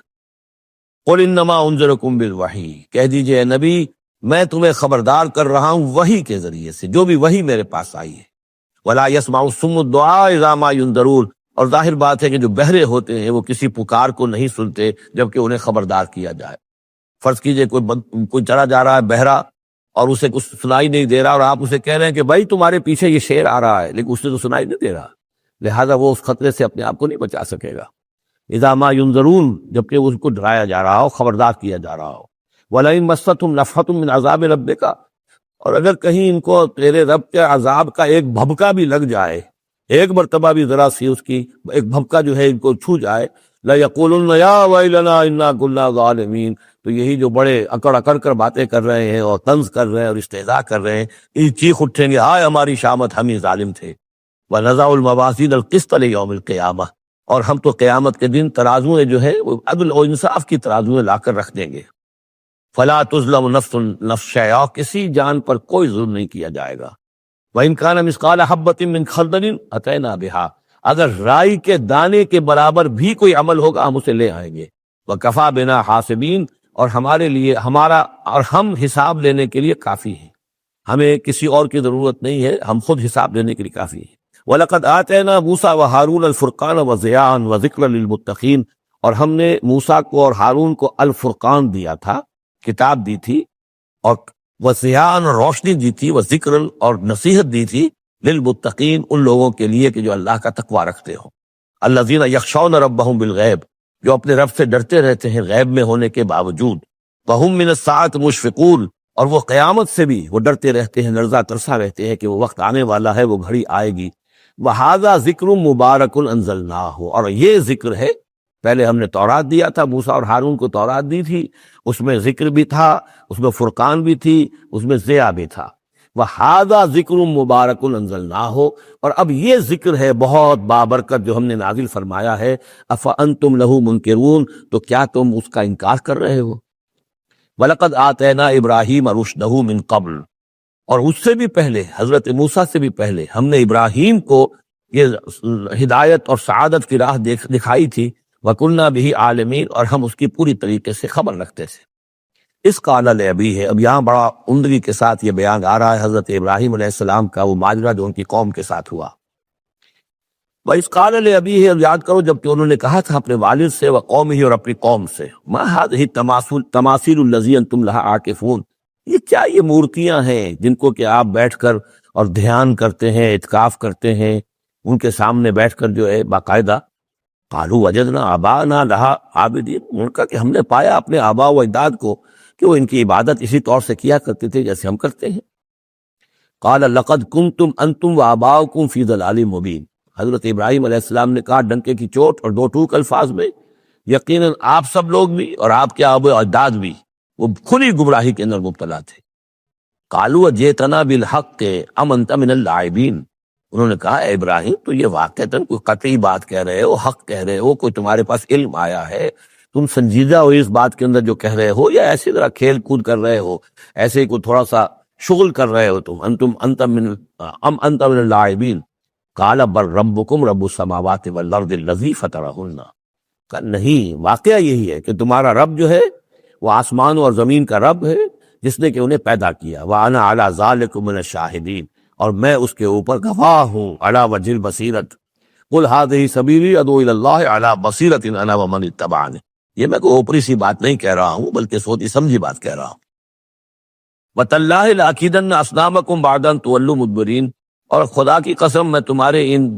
قل انما انذرکم بالوحی، کہہ دیجئے اے نبی میں تمہیں خبردار کر رہا ہوں وحی کے ذریعے سے، جو بھی وحی میرے پاس آئی ہے۔ ولا يسمع الصم الدعاء اذا ما ينذرون، اور ظاہر بات ہے کہ جو بہرے ہوتے ہیں وہ کسی پکار کو نہیں سنتے جبکہ انہیں خبردار کیا جائے۔ فرض کیجئے کوئی چلا جا رہا ہے بہرا اور اسے کچھ سنائی نہیں دے رہا، اور آپ اسے کہہ رہے ہیں کہ بھائی تمہارے پیچھے یہ شیر آ رہا ہے، لیکن اسے تو سنائی نہیں دے رہا، لہذا وہ اس خطرے سے اپنے آپ کو نہیں بچا سکے گا۔ اذا ما ينذرون، جبکہ اس کو ڈرایا جا رہا ہو، خبردار کیا جا رہا ہو۔ وَلَئِن مَسَّتْهُمْ نَفْحَةٌ مِّنْ عَذَابِ رَبِّكَ، اور اگر کہیں ان کو تیرے رب کے عذاب کا ایک بھبکا بھی لگ جائے، ایک مرتبہ بھی ذرا سی اس کی ایک بھبکا جو ہے ان کو چھو جائے، لَيَقُولُنَّ يَا وَيْلَنَا إِنَّا كُنَّا ظَالِمِينَ، تو یہی جو بڑے اکڑ اکڑ کر باتیں کر رہے ہیں اور طنز کر رہے ہیں اور استہزاء کر رہے ہیں، یہ چیخ اٹھیں گے ہائے ہماری شامت، ہم ہی ظالم تھے۔ وَنَضَعُ الْمَوَازِينَ الْقِسْطَ لِيَوْمِ الْقِيَامَةِ، اور ہم تو قیامت کے دن ترازویں جو ہے وہ عدل و انصاف کی ترازویں لا کر رکھ دیں گے۔ فَلَا تُظْلَمُ نَفْسٌ شَيْئًا، کسی جان پر کوئی ظلم نہیں کیا جائے گا۔ وَإِنْ كَانَ مِثْقَالَ حَبَّةٍ مِّنْ خَرْدَلٍ أَتَيْنَا بِهَا، اگر رائی کے دانے کے برابر بھی کوئی عمل ہوگا ہم اسے لے آئیں گے۔ وکفا بنا حاسبین، اور ہمارے لیے ہمارا اور ہم حساب لینے کے لیے کافی ہیں، ہمیں کسی اور کی ضرورت نہیں ہے، ہم خود حساب لینے کے لیے کافی ہیں۔ وَلَقَدْ آتَيْنَا مُوسَىٰ وَهَارُونَ الْفُرْقَانَ وَضِيَاءً وَذِكْرًا لِلْمُتَّقِينَ، اور ہم نے موسیٰ کو اور ہارون کو الفرقان دیا تھا، کتاب دی تھی، اور وضیاءً روشنی دی تھی، وذکرًا اور نصیحت دی تھی، للمتقین ان لوگوں کے لیے کہ جو اللہ کا تقوی رکھتے ہوں، الذین یخشون ربہم بالغیب، جو اپنے رب سے ڈرتے رہتے ہیں غیب میں ہونے کے باوجود، وہم من الساعۃ مشفقون، اور وہ قیامت سے بھی وہ ڈرتے رہتے ہیں، لرزہ ترسا رہتے ہیں کہ وہ وقت آنے والا ہے، وہ گھڑی آئے گی۔ وَهَذَا ذِكْرٌ مُبَارَكٌ أَنزَلْنَاهُ، اور یہ ذکر ہے، پہلے ہم نے تورات دیا تھا، موسیٰ اور ہارون کو تورات دی تھی، اس میں ذکر بھی تھا، اس میں فرقان بھی تھی، اس میں ضیاء بھی تھا۔ وَهَذَا ذِكْرٌ مُبَارَكٌ أَنزَلْنَاهُ، اور اب یہ ذکر ہے بہت بابرکت جو ہم نے نازل فرمایا ہے، أَفَأَنْتُمْ لَهُ مُنْكِرُونَ، تو کیا تم اس کا انکار کر رہے ہو؟ وَلَقَدْ آتَيْنَا إِبْرَاهِيمَ رُشْدَهُ مِنْ قَبْلُ، اور اس سے بھی پہلے، حضرت موسیٰ سے بھی پہلے ہم نے ابراہیم کو یہ ہدایت اور سعادت کی راہ دکھائی تھی، وَكُنَّا بِهِ عَالِمِينَ، اور ہم اس کی پوری طریقے سے خبر رکھتے تھے۔ اس قال لأبی ہے، اب یہاں بڑا عمدگی کے ساتھ یہ بیان آ رہا ہے حضرت ابراہیم علیہ السلام کا وہ ماجرا جو ان کی قوم کے ساتھ ہوا۔ وَإِذْ قَالَ لِأَبِيهِ، اب یاد کرو جب کہ انہوں نے کہا تھا اپنے والد سے، وَقَوْمِهِ، اور اپنی قوم سے، مَا هَٰذِهِ التَّمَاثِيلُ الَّتِي أَنتُمْ لَهَا عَاكِفُونَ، یہ کیا یہ مورتیاں ہیں جن کو کہ آپ بیٹھ کر اور دھیان کرتے ہیں، اعتکاف کرتے ہیں، ان کے سامنے بیٹھ کر جو ہے باقاعدہ۔ قالوا وجدنا آباءنا لها عابدین، ان کا کہ ہم نے پایا اپنے آباء و اجداد کو کہ وہ ان کی عبادت اسی طور سے کیا کرتے تھے جیسے ہم کرتے ہیں۔ قال لقد کنتم انتم وآباؤکم فی ضلال مبین، حضرت ابراہیم علیہ السلام نے کہا ڈنکے کی چوٹ اور دو ٹوک الفاظ میں، یقیناً آپ سب لوگ بھی اور آپ کے آباء و اجداد بھی وہ کھلی گمراہی کے اندر مبتلا تھے۔ قالوا جئتنا بالحق ام انت من اللاعبین، انہوں نے کہا اے ابراہیم تو یہ واقعتاً کوئی قطعی بات کہہ رہے ہو، حق کہہ رہے ہو، کوئی تمہارے پاس علم آیا ہے، تم سنجیدہ ہو اس بات کے اندر جو کہہ رہے ہو، یا ایسے ذرا کھیل کود کر رہے ہو، ایسے ہی کوئی تھوڑا سا شغل کر رہے ہو تم، انت من اللاعبین؟ قال بل ربکم رب السماوات والارض الذی فطرہن، کہا نہیں، واقعہ یہی ہے کہ تمہارا رب جو ہے وہ آسمان اور زمین کا رب ہے جس نے کہ انہیں پیدا کیا، وَأَنَا عَلَىٰ ذَٰلِكُم مِّنَ الشَّاهِدِينَ، اور میں اس کے اوپر گواہ ہوں، عَلَىٰ وَجْهِ الْبَصِيرَةِ قُلْ هَٰذِهِ سَبِيلِي أَدْعُو إِلَى اللَّهِ عَلَىٰ بَصِيرَةٍ أَنَا وَمَنِ اتَّبَعَنِي، یہ میں کوئی اوپری سی بات نہیں کہہ رہا ہوں بلکہ سوچی سمجھی بات کہہ رہا ہوں۔ وَتَاللَّهِ لَأَكِيدَنَّ أَصْنَامَكُمْ بَعْدَ أَن تُوَلُّوا مُدْبِرِينَ، اور خدا کی قسم میں تمہارے ان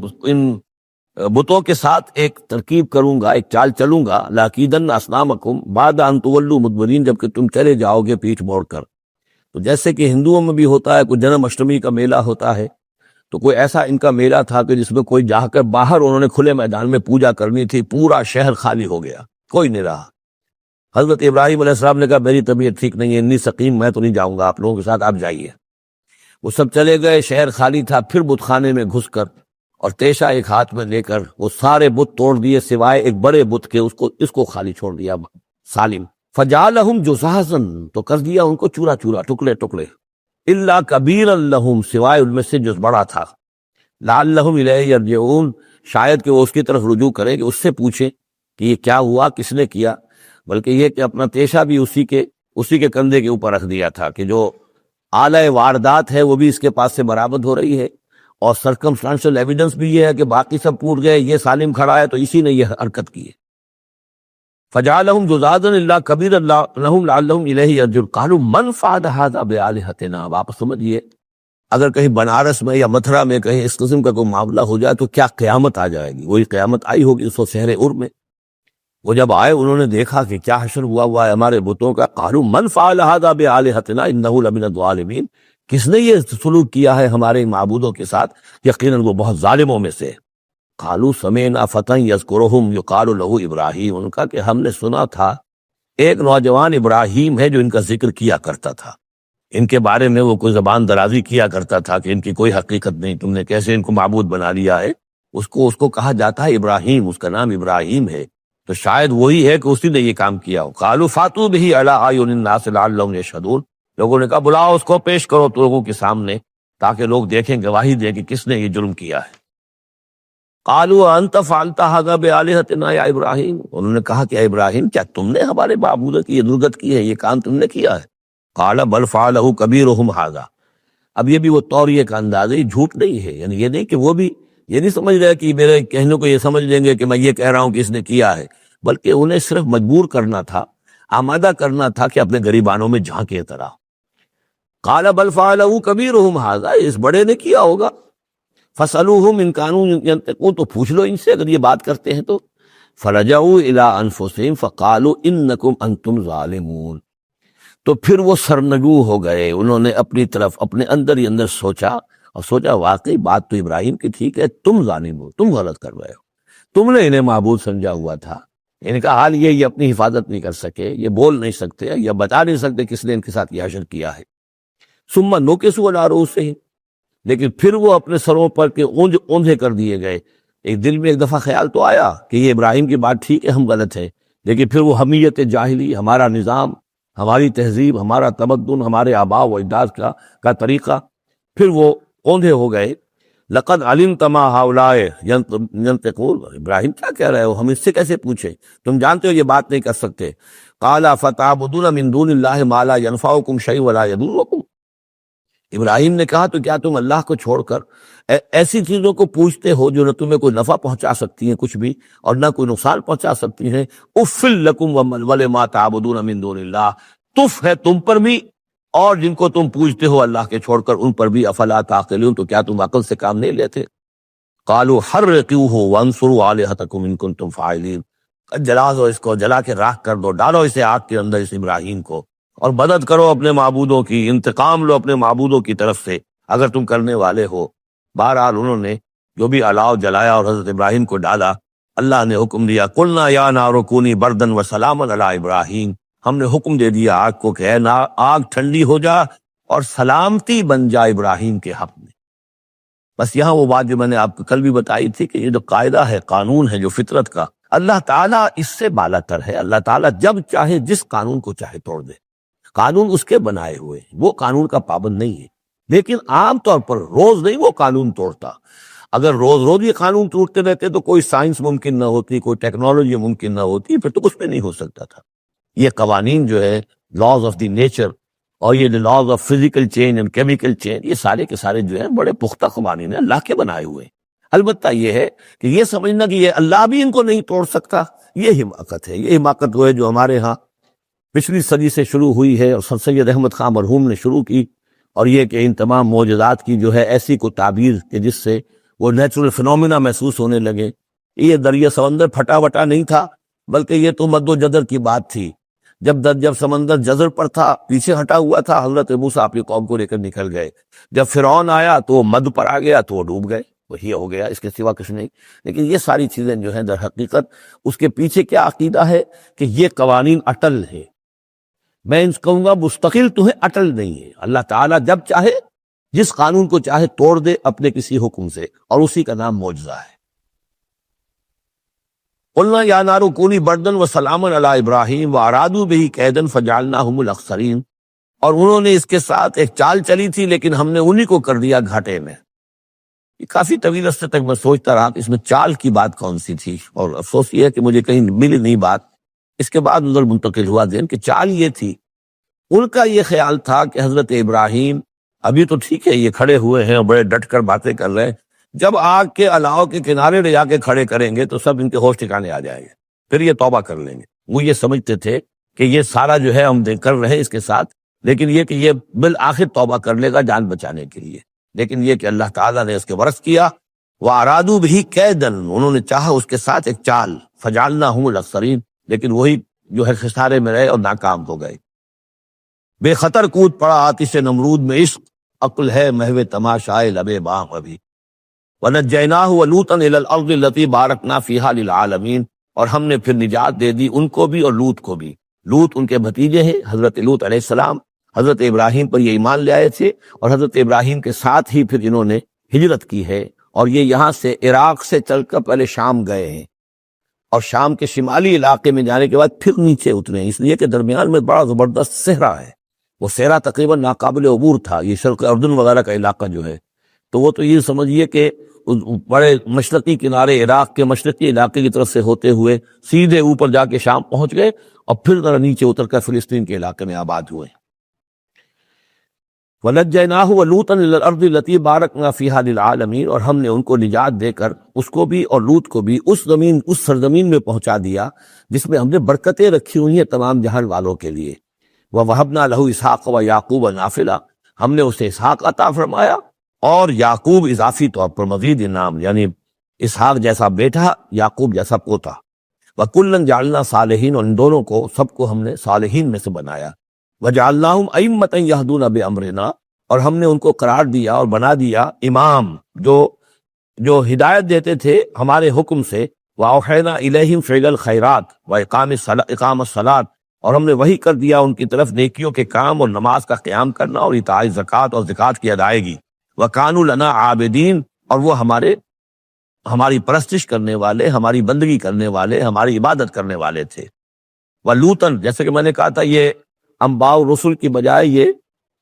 بتوں کے ساتھ ایک ترکیب کروں گا، ایک چال چلوں گا، لَأَكِيدَنَّ أَصْنَامَكُمْ بَعْدَ أَن تُوَلُّوا مُدْبِرِينَ، جبکہ تم چلے جاؤ گے پیٹھ موڑ کر۔ تو جیسے کہ ہندوؤں میں بھی ہوتا ہے، کوئی جنم اشٹمی کا میلہ ہوتا ہے، تو کوئی ایسا ان کا میلہ تھا کہ جس میں کوئی جا کر باہر انہوں نے کھلے میدان میں پوجا کرنی تھی، پورا شہر خالی ہو گیا، کوئی نہیں رہا۔ حضرت ابراہیم علیہ السلام نے کہا میری طبیعت ٹھیک نہیں ہے، اتنی سقیم، میں تو نہیں جاؤں گا آپ لوگوں کے ساتھ، آپ جائیے۔ وہ سب چلے گئے، شہر خالی تھا، پھر بت خانے میں گھس کر اور تیشا ایک ہاتھ میں لے کر وہ سارے بت توڑ دیے سوائے ایک بڑے بت کے، اس کو خالی چھوڑ دیا سالم۔ فجعلہم جذاذا، تو کر دیا ان کو چورا چورا، ٹکڑے ٹکڑے، الا کبیرا لہم، سوائے ان میں سے جو بڑا تھا، لعلہم الیہ یرجعون، شاید کہ وہ اس کی طرف رجوع کریں، کہ اس سے پوچھیں کہ یہ کیا ہوا، کس نے کیا، بلکہ یہ کہ اپنا تیشا بھی اسی کے کندھے کے اوپر رکھ دیا تھا کہ جو آلہ واردات ہے وہ بھی اس کے پاس سے برآمد ہو رہی ہے، اور سرکمسٹانشل ایویڈنس بھی یہ ہے کہ باقی سب ٹوٹ گئے، یہ سالم کھڑا ہے تو اسی نے یہ حرکت کی ہے۔ فجعلہم جذاذا الا کبیرا لہم لعلہم الیہ یرجعون قالوا من فعل ھذا بآلہتنا، اب آپ سمجھیے اگر کہیں بنارس میں یا متھرا میں کہیں اس قسم کا کوئی معاملہ ہو جائے تو کیا قیامت آ جائے گی، وہی قیامت آئی ہوگی اس شہر ار میں۔ وہ جب آئے انہوں نے دیکھا کہ کیا حشر ہوا ہے ہمارے بتوں کا، قالوا من فعل ھذا بآلہتنا انہ لمن الظالمین، کس نے یہ سلوک کیا ہے ہمارے معبودوں کے ساتھ، یقیناً وہ بہت ظالموں میں سے۔ قالوا سمعنا فتى یذکرہم یقال لہ ابراہیم، ان کا کہ ہم نے سنا تھا ایک نوجوان ابراہیم ہے جو ان کا ذکر کیا کرتا تھا، ان کے بارے میں وہ کوئی زبان درازی کیا کرتا تھا کہ ان کی کوئی حقیقت نہیں، تم نے کیسے ان کو معبود بنا لیا ہے، اس کو کہا جاتا ہے ابراہیم، اس کا نام ابراہیم ہے، تو شاید وہی ہے کہ اسی نے یہ کام کیا ہو۔ قالوا فاتوا به علی اعین الناس لعلهم یشهدون، لوگوں نے کہا بلاؤ اس کو، پیش کرو تو لوگوں کے سامنے، تاکہ لوگ دیکھیں، گواہی دیں کہ کس نے یہ جرم کیا ہے۔ قالوا انت فعلت هذا بآلهتنا یا ابراہیم، انہوں نے کہا کہ اے ابراہیم کیا تم نے ہمارے معبودوں کی یہ درگت کی ہے، یہ کام تم نے کیا ہے؟ قال بل فعلہ کبیرہم ھذا، اب یہ بھی وہ توریہ کا انداز ہے، یہ جھوٹ نہیں ہے، یعنی یہ نہیں کہ وہ بھی یہ نہیں سمجھ رہے کہ میرے کہنے کو یہ سمجھ لیں گے کہ میں یہ کہہ رہا ہوں کہ اس نے کیا ہے، بلکہ انہیں صرف مجبور کرنا تھا، آمادہ کرنا تھا کہ اپنے گریبانوں میں جھانکے طرح۔ قال بل فعلہ کبیرہم ھذا، اس بڑے نے کیا ہوگا، فَاسْأَلُوهُمْ إِنْ كَانُوا يَنْطِقُونَ، تو پوچھ لو ان سے اگر یہ بات کرتے ہیں تو۔ فَرَجَعُوا إِلَىٰ أَنفُسِهِمْ فَقَالُوا إِنَّكُمْ أَنْتُمْ ظَالِمُونَ، تو پھر وہ سرنگو ہو گئے، انہوں نے اپنی طرف اپنے اندر ہی اندر سوچا اور سوچا واقعی بات تو ابراہیم کی ٹھیک ہے، تم ظالم ہو، تم غلط کر رہے ہو، تم نے انہیں معبود سمجھا ہوا تھا۔ ان کا حال یہ اپنی حفاظت نہیں کر سکے، یہ بول نہیں سکتے یا بتا نہیں سکتے کس نے ان کے ساتھ یہ حشر کیا ہے۔ ثم نُكِسُوا عَلَىٰ رُءُوسِهِمْ، لیکن پھر وہ اپنے سروں پر کے اوندھے کر دیے گئے۔ ایک دل میں ایک دفعہ خیال تو آیا کہ یہ ابراہیم کی بات ٹھیک ہے، ہم غلط ہیں، لیکن پھر وہ حمیت جاہلی، ہمارا نظام، ہماری تہذیب، ہمارا تمدن، ہمارے آباء و اجداد کا طریقہ، پھر وہ اوندھے ہو گئے۔ لقد علمت ما هؤلاء ينطقون، ابراہیم کیا کہہ رہے ہو، ہم اس سے کیسے پوچھیں، تم جانتے ہو یہ بات نہیں کر سکتے۔ قال فتعبدون من دون اللہ ما لا ينفعكم شيئا ولا يضركم، ابراہیم نے کہا تو کیا تم اللہ کو چھوڑ کر ایسی چیزوں کو پوچھتے ہو جو نہ تمہیں کوئی نفع پہنچا سکتی ہیں کچھ بھی اور نہ کوئی نقصان پہنچا سکتی ہیں؟ اف لکم ولما تعبدون من دون اللہ، تف ہے تم پر بھی اور جن کو تم پوچھتے ہو اللہ کے چھوڑ کر ان پر بھی، افلا تعقلون، تو کیا تم عقل سے کام نہیں لیتے؟ قالوا حرقوه وانصروا آلهتكم ان کنتم فاعلین، جلا دو اس کو، جلا کے راکھ کر دو، ڈالو اسے آگ کے اندر اس ابراہیم کو، اور مدد کرو اپنے معبودوں کی، انتقام لو اپنے معبودوں کی طرف سے اگر تم کرنے والے ہو۔ بہرحال انہوں نے جو بھی الاؤ جلایا اور حضرت ابراہیم کو ڈالا، اللہ نے حکم دیا قلنا یا نار کونی بردن و سلاما علی ابراہیم، ہم نے حکم دے دیا آگ کو کہ اے آگ ٹھنڈی ہو جا اور سلامتی بن جا ابراہیم کے حق میں۔ بس یہاں وہ بات جو میں نے آپ کو کل بھی بتائی تھی کہ یہ جو قاعدہ ہے، قانون ہے جو فطرت کا، اللہ تعالیٰ اس سے بالا تر ہے، اللہ تعالیٰ جب چاہے جس قانون کو چاہے توڑ دے، قانون اس کے بنائے ہوئے، وہ قانون کا پابند نہیں ہے، لیکن عام طور پر روز نہیں وہ قانون توڑتا۔ اگر روز روز یہ قانون ٹوٹتے رہتے تو کوئی سائنس ممکن نہ ہوتی، کوئی ٹیکنالوجی ممکن نہ ہوتی، پھر تو کچھ بھی نہیں ہو سکتا تھا۔ یہ قوانین جو ہے لاز آف دی نیچر اور یہ laws of physical change and chemical change, یہ سارے کے سارے جو ہیں بڑے پختہ قوانین ہیں، اللہ کے بنائے ہوئے ہیں۔ البتہ یہ ہے کہ یہ سمجھنا کہ یہ اللہ بھی ان کو نہیں توڑ سکتا، یہ حماقت ہے۔ یہ حماقت وہ ہے جو ہمارے ہاں پچھلی صدی سے شروع ہوئی ہے اور سر سید احمد خان مرحوم نے شروع کی، اور یہ کہ ان تمام معجزات کی جو ہے ایسی کو تعبیر کہ جس سے وہ نیچرل فنومینا محسوس ہونے لگے۔ یہ دریا سمندر پھٹا وٹا نہیں تھا، بلکہ یہ تو مد و جزر کی بات تھی۔ جب سمندر جزر پر تھا، پیچھے ہٹا ہوا تھا، حضرت موسیٰ اپنی قوم کو لے کر نکل گئے۔ جب فرعون آیا تو وہ مد پر آ گیا تو وہ ڈوب گئے، وہی ہو گیا، اس کے سوا کچھ نہیں۔ لیکن یہ ساری چیزیں جو ہیں در حقیقت اس کے پیچھے کیا عقیدہ ہے کہ یہ قوانین اٹل ہے، میں ان کہوں گا مستقل تو ہے، اٹل نہیں ہے۔ اللہ تعالیٰ جب چاہے جس قانون کو چاہے توڑ دے اپنے کسی حکم سے، اور اسی کا نام معجزہ ہے۔ قلنا یا نار کونی بردن و سلاما علی ابراہیم وارادوا بہ کیدا فجعلناہم الاخسرین، اور انہوں نے اس کے ساتھ ایک چال چلی تھی لیکن ہم نے انہی کو کر دیا گھاٹے میں۔ یہ کافی طویل عرصے تک میں سوچتا رہا کہ اس میں چال کی بات کون سی تھی، اور افسوس یہ ہے کہ مجھے کہیں ملی نہیں بات۔ اس کے بعد نظر منتقل ہوا ذہن کہ چال یہ تھی، ان کا یہ خیال تھا کہ حضرت ابراہیم ابھی تو ٹھیک ہے یہ کھڑے ہوئے ہیں اور بڑے ڈٹ کر باتیں کر رہے ہیں، جب آگ کے الاؤ کے کنارے لے جا کے کھڑے کریں گے تو سب ان کے ہوش ٹھکانے آ جائیں گے، پھر یہ توبہ کر لیں گے۔ وہ یہ سمجھتے تھے کہ یہ سارا جو ہے ہم کر رہے ہیں اس کے ساتھ، لیکن یہ کہ یہ بالآخر توبہ کر لے گا جان بچانے کے لیے۔ لیکن یہ کہ اللہ تعالیٰ نے اس کے برعکس کیا، وَأَرَادُوا بِهِ كَيْدًا، انہوں نے چاہا اس کے ساتھ ایک چال، فَجَعَلْنَاهُمُ الْأَخْسَرِينَ، لیکن وہی جو ہے خسارے میں رہے اور ناکام ہو گئے۔ بے خطر کود پڑا آتش نمرود میں عشق، عقل ہے محو تماشائے لب بام ابھی، وَنَجَّيْنَاهُ وَلُوطًا إِلَى الْأَرْضِ الَّتِي بَارَكْنَا فِيهَا لِلْعَالَمِينَ، اور ہم نے پھر نجات دے دی ان کو بھی اور لوط کو بھی۔ لوط ان کے بھتیجے ہیں، حضرت لوط علیہ السلام حضرت ابراہیم پر یہ ایمان لے آئے تھے، اور حضرت ابراہیم کے ساتھ ہی پھر انہوں نے ہجرت کی ہے، اور یہ یہاں سے عراق سے چل کر پہلے شام گئے ہیں، اور شام کے شمالی علاقے میں جانے کے بعد پھر نیچے اترے ہیں، اس لیے کہ درمیان میں بڑا زبردست صحرا ہے۔ وہ صحرا تقریباً ناقابل عبور تھا، یہ شرق اردن وغیرہ کا علاقہ جو ہے، تو وہ تو یہ سمجھیے کہ بڑے مشرقی کنارے عراق کے مشرقی علاقے کی طرف سے ہوتے ہوئے سیدھے اوپر جا کے شام پہنچ گئے اور پھر ذرا نیچے اتر کر فلسطین کے علاقے میں آباد ہوئے۔ وَنَجَّيْنَاهُ وَلُوطًا إِلَى الْأَرْضِ الَّتِي بَارَكْنَا فِيهَا لِلْعَالَمِينَ، اور ہم نے ان کو نجات دے کر اس کو بھی اور لوط کو بھی اس سرزمین میں پہنچا دیا جس میں ہم نے برکتیں رکھی ہوئی ہیں تمام جہان والوں کے لیے۔ وَوَهَبْنَا لَهُ إِسْحَاقَ وَيَعْقُوبَ نَافِلَةً، ہم نے اسے اسحاق عطا فرمایا اور یعقوب اضافی طور پر مزید انعام، یعنی اسحاق جیسا بیٹا، یعقوب جیسا پوتا۔ وَكُلًّا جَعَلْنَا صَالِحِينَ، اور ان دونوں کو سب کو ہم نے صالحین میں سے بنایا۔ وَجَعَلْنَاهُمْ أَئِمَّةً يَهْدُونَ بِأَمْرِنَا، اور ہم نے ان کو قرار دیا اور بنا دیا امام جو ہدایت دیتے تھے ہمارے حکم سے۔ وَأَوْحَيْنَا إِلَيْهِمْ فِعْلَ الْخَيْرَاتِ وَإِقَامَ الصَّلَاةِ، اور ہم نے وحی کر دیا ان کی طرف نیکیوں کے کام اور نماز کا قیام کرنا اور ایتاء زکوٰۃ اور زکوٰۃ کی ادائیگی۔ وَكَانُوا لَنَا عَابِدِينَ، اور وہ ہماری پرستش کرنے والے، ہماری بندگی کرنے والے، ہماری عبادت کرنے والے تھے۔ وَلُوطًا، جیسے کہ میں نے کہا تھا یہ انباء الرسل کی بجائے یہ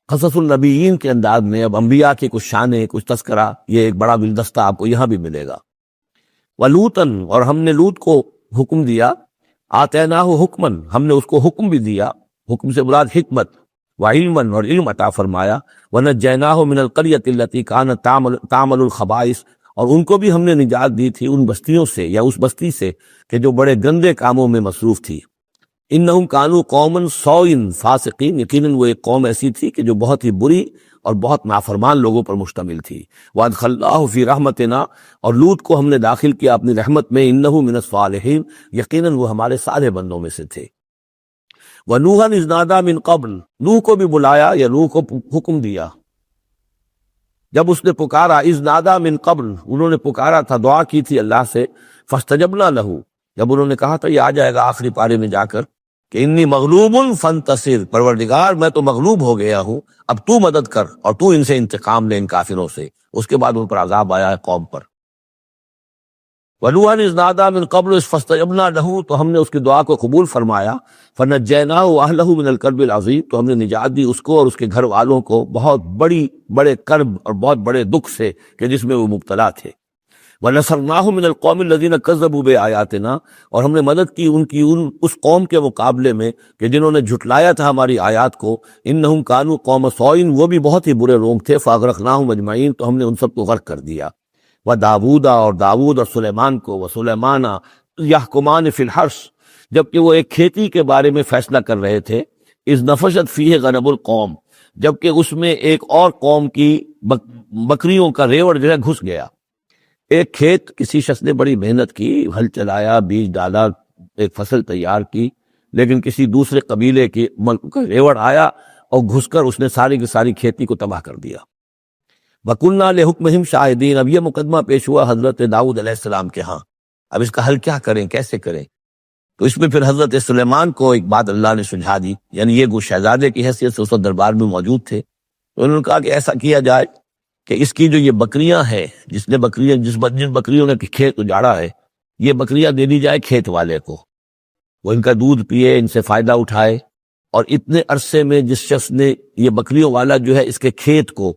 قصص النبیین کے انداز میں اب انبیاء کی کچھ شانیں، کچھ تذکرہ، یہ ایک بڑا گلدستہ آپ کو یہاں بھی ملے گا۔ وَلُوطًا، اور ہم نے لوط کو حکم دیا، آتیناہ حکمن، ہم نے اس کو حکم بھی دیا، حکم سے مراد حکمت، وعلمن، اور علم عطا فرمایا۔ ونجیناہ من القریۃ التی کانت تعمل الخبائث، اور ان کو بھی ہم نے نجات دی تھی ان بستیوں سے یا اس بستی سے کہ جو بڑے گندے کاموں میں مصروف تھی۔ انہم کانوا قوما سوء فاسقین، یقیناً وہ ایک قوم ایسی تھی کہ جو بہت ہی بری اور بہت نافرمان لوگوں پر مشتمل تھی۔ وادخلناہ فی رحمتنا، اور لوط کو ہم نے داخل کیا اپنی رحمت میں، انہ من الصالحین، یقیناً وہ ہمارے صالح بندوں میں سے تھے۔ ونوحا اذ نادی من قبل، نوح کو بھی بلایا یا نوح کو حکم دیا جب اس نے پکارا، اذ نادی من قبل، انہوں نے پکارا تھا، دعا کی تھی اللہ سے، فاستجبنا لہ، جب انہوں نے کہا تھا یہ آ جائے گا آخری پارے میں جا کر کہ انی مغلوب فانتصر، پروردگار میں تو مغلوب ہو گیا ہوں، اب تو مدد کر اور تو ان سے انتقام لے، ان کافروں سے۔ اس کے بعد ان پر عذاب آیا ہے قوم پر۔ وَنُوحًا اذ نادى من قبل فاستجبنا له، تو ہم نے اس کی دعا کو قبول فرمایا۔ فنجیناہ وأہلہ من الکرب العظیم، تو ہم نے نجات دی اس کو اور اس کے گھر والوں کو بہت بڑے کرب اور بہت بڑے دکھ سے کہ جس میں وہ مبتلا تھے۔ وَنَصَرْنَاهُ مِنَ الْقَوْمِ الَّذِينَ كَذَّبُوا بِآيَاتِنَا، اور ہم نے مدد کی اس قوم کے مقابلے میں کہ جنہوں نے جھٹلایا تھا ہماری آیات کو۔ إِنَّهُمْ كَانُوا قَوْمَ سَوْءٍ، وہ بھی بہت ہی برے لوگ تھے۔ فَأَغْرَقْنَاهُمْ أَجْمَعِينَ، تو ہم نے ان سب کو غرق کر دیا۔ وَدَاوُودَ، اور داؤد اور سلیمان کو، وَسُلَيْمَانَ يَحْكُمَانِ فِي الْحَرْثِ، جبکہ وہ ایک کھیتی کے بارے میں فیصلہ کر رہے تھے۔ اِذْ نَفَشَتْ فِيهِ غَنَمُ الْقَوْمِ، جبکہ اس میں ایک اور قوم کی بکریوں کا ریوڑ جو ہے گھس گیا۔ ایک کھیت کسی شخص نے بڑی محنت کی، ہل چلایا، بیج ڈالا، ایک فصل تیار کی، لیکن کسی دوسرے قبیلے کے ریوڑ آیا اور گھس کر اس نے ساری کی ساری کھیتی کو تباہ کر دیا۔ وَكُنَّا لِحُكْمِهِمْ شَاهِدِينَ، اب یہ مقدمہ پیش ہوا حضرت داؤد علیہ السلام کے ہاں، اب اس کا حل کیا کریں، کیسے کریں؟ تو اس میں پھر حضرت سلیمان کو ایک بات اللہ نے سجھا دی، یعنی یہ شہزادے کی حیثیت سے اس وقت دربار میں موجود تھے، تو انہوں نے کہا کہ ایسا کیا جائے کہ اس کی جو یہ بکریاں ہیں، جن بکریوں نے کھیت اجاڑا ہے، یہ بکریاں دے دی جائے کھیت والے کو، وہ ان کا دودھ پیے، ان سے فائدہ اٹھائے، اور اتنے عرصے میں جس شخص نے یہ بکریوں والا جو ہے اس کے کھیت کو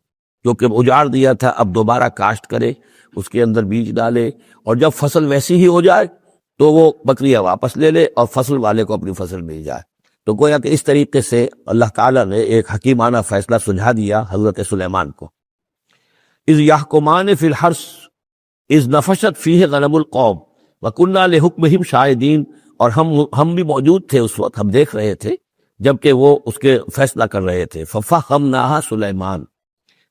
جو کہ اجاڑ دیا تھا اب دوبارہ کاشت کرے، اس کے اندر بیج ڈالے، اور جب فصل ویسی ہی ہو جائے تو وہ بکریاں واپس لے لے اور فصل والے کو اپنی فصل مل جائے۔ تو گویا کہ اس طریقے سے اللہ تعالیٰ نے ایک حکیمانہ فیصلہ سجھا دیا حضرت سلیمان کو۔ اذ یحکمان فی الحرث اذ نفشت فیہ غنم القوم وکنہ لحکمہم شاہدین، اور ہم بھی موجود تھے اس وقت، ہم دیکھ رہے تھے جبکہ وہ اس کے فیصلہ کر رہے تھے۔ ففہمناہا سلیمان،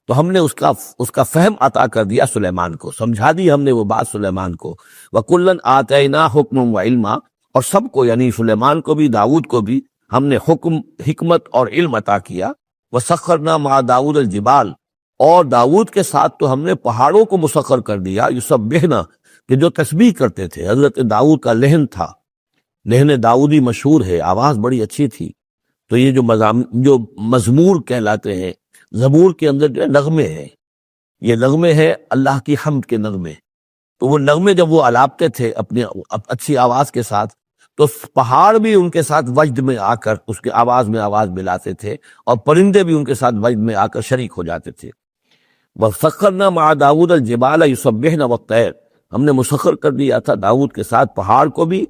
تو ہم نے اس کا فہم عطا کر دیا سلیمان کو، سمجھا دی ہم نے وہ بات سلیمان کو۔ وَكُلًّا آتَيْنَا حُكْمًا وَعِلْمًا، اور سب کو یعنی سلیمان کو بھی داؤد کو بھی ہم نے حکم، حکمت اور علم عطا کیا۔ وَسَخَّرْنَا مَعَ دَاوُدَ الْجِبَالَ، اور داؤد کے ساتھ تو ہم نے پہاڑوں کو مسخر کر دیا، یسبحنا، کہ جو تسبیح کرتے تھے۔ حضرت داؤد کا لہن تھا، لہن داؤدی مشہور ہے، آواز بڑی اچھی تھی، تو یہ جو مزمور کہلاتے ہیں، زبور کے اندر جو ہے نغمے ہیں، یہ نغمے ہیں اللہ کی حمد کے نغمے، تو وہ نغمے جب وہ الاپتے تھے اپنی اچھی آواز کے ساتھ، تو پہاڑ بھی ان کے ساتھ وجد میں آ کر اس کے آواز میں آواز ملاتے تھے، اور پرندے بھی ان کے ساتھ وجد میں آ کر شریک ہو جاتے تھے۔ وسخرنا مع داود الجبال یسبحن والطیر، ہم نے مسخر کر دیا تھا داؤد کے ساتھ پہاڑ کو بھی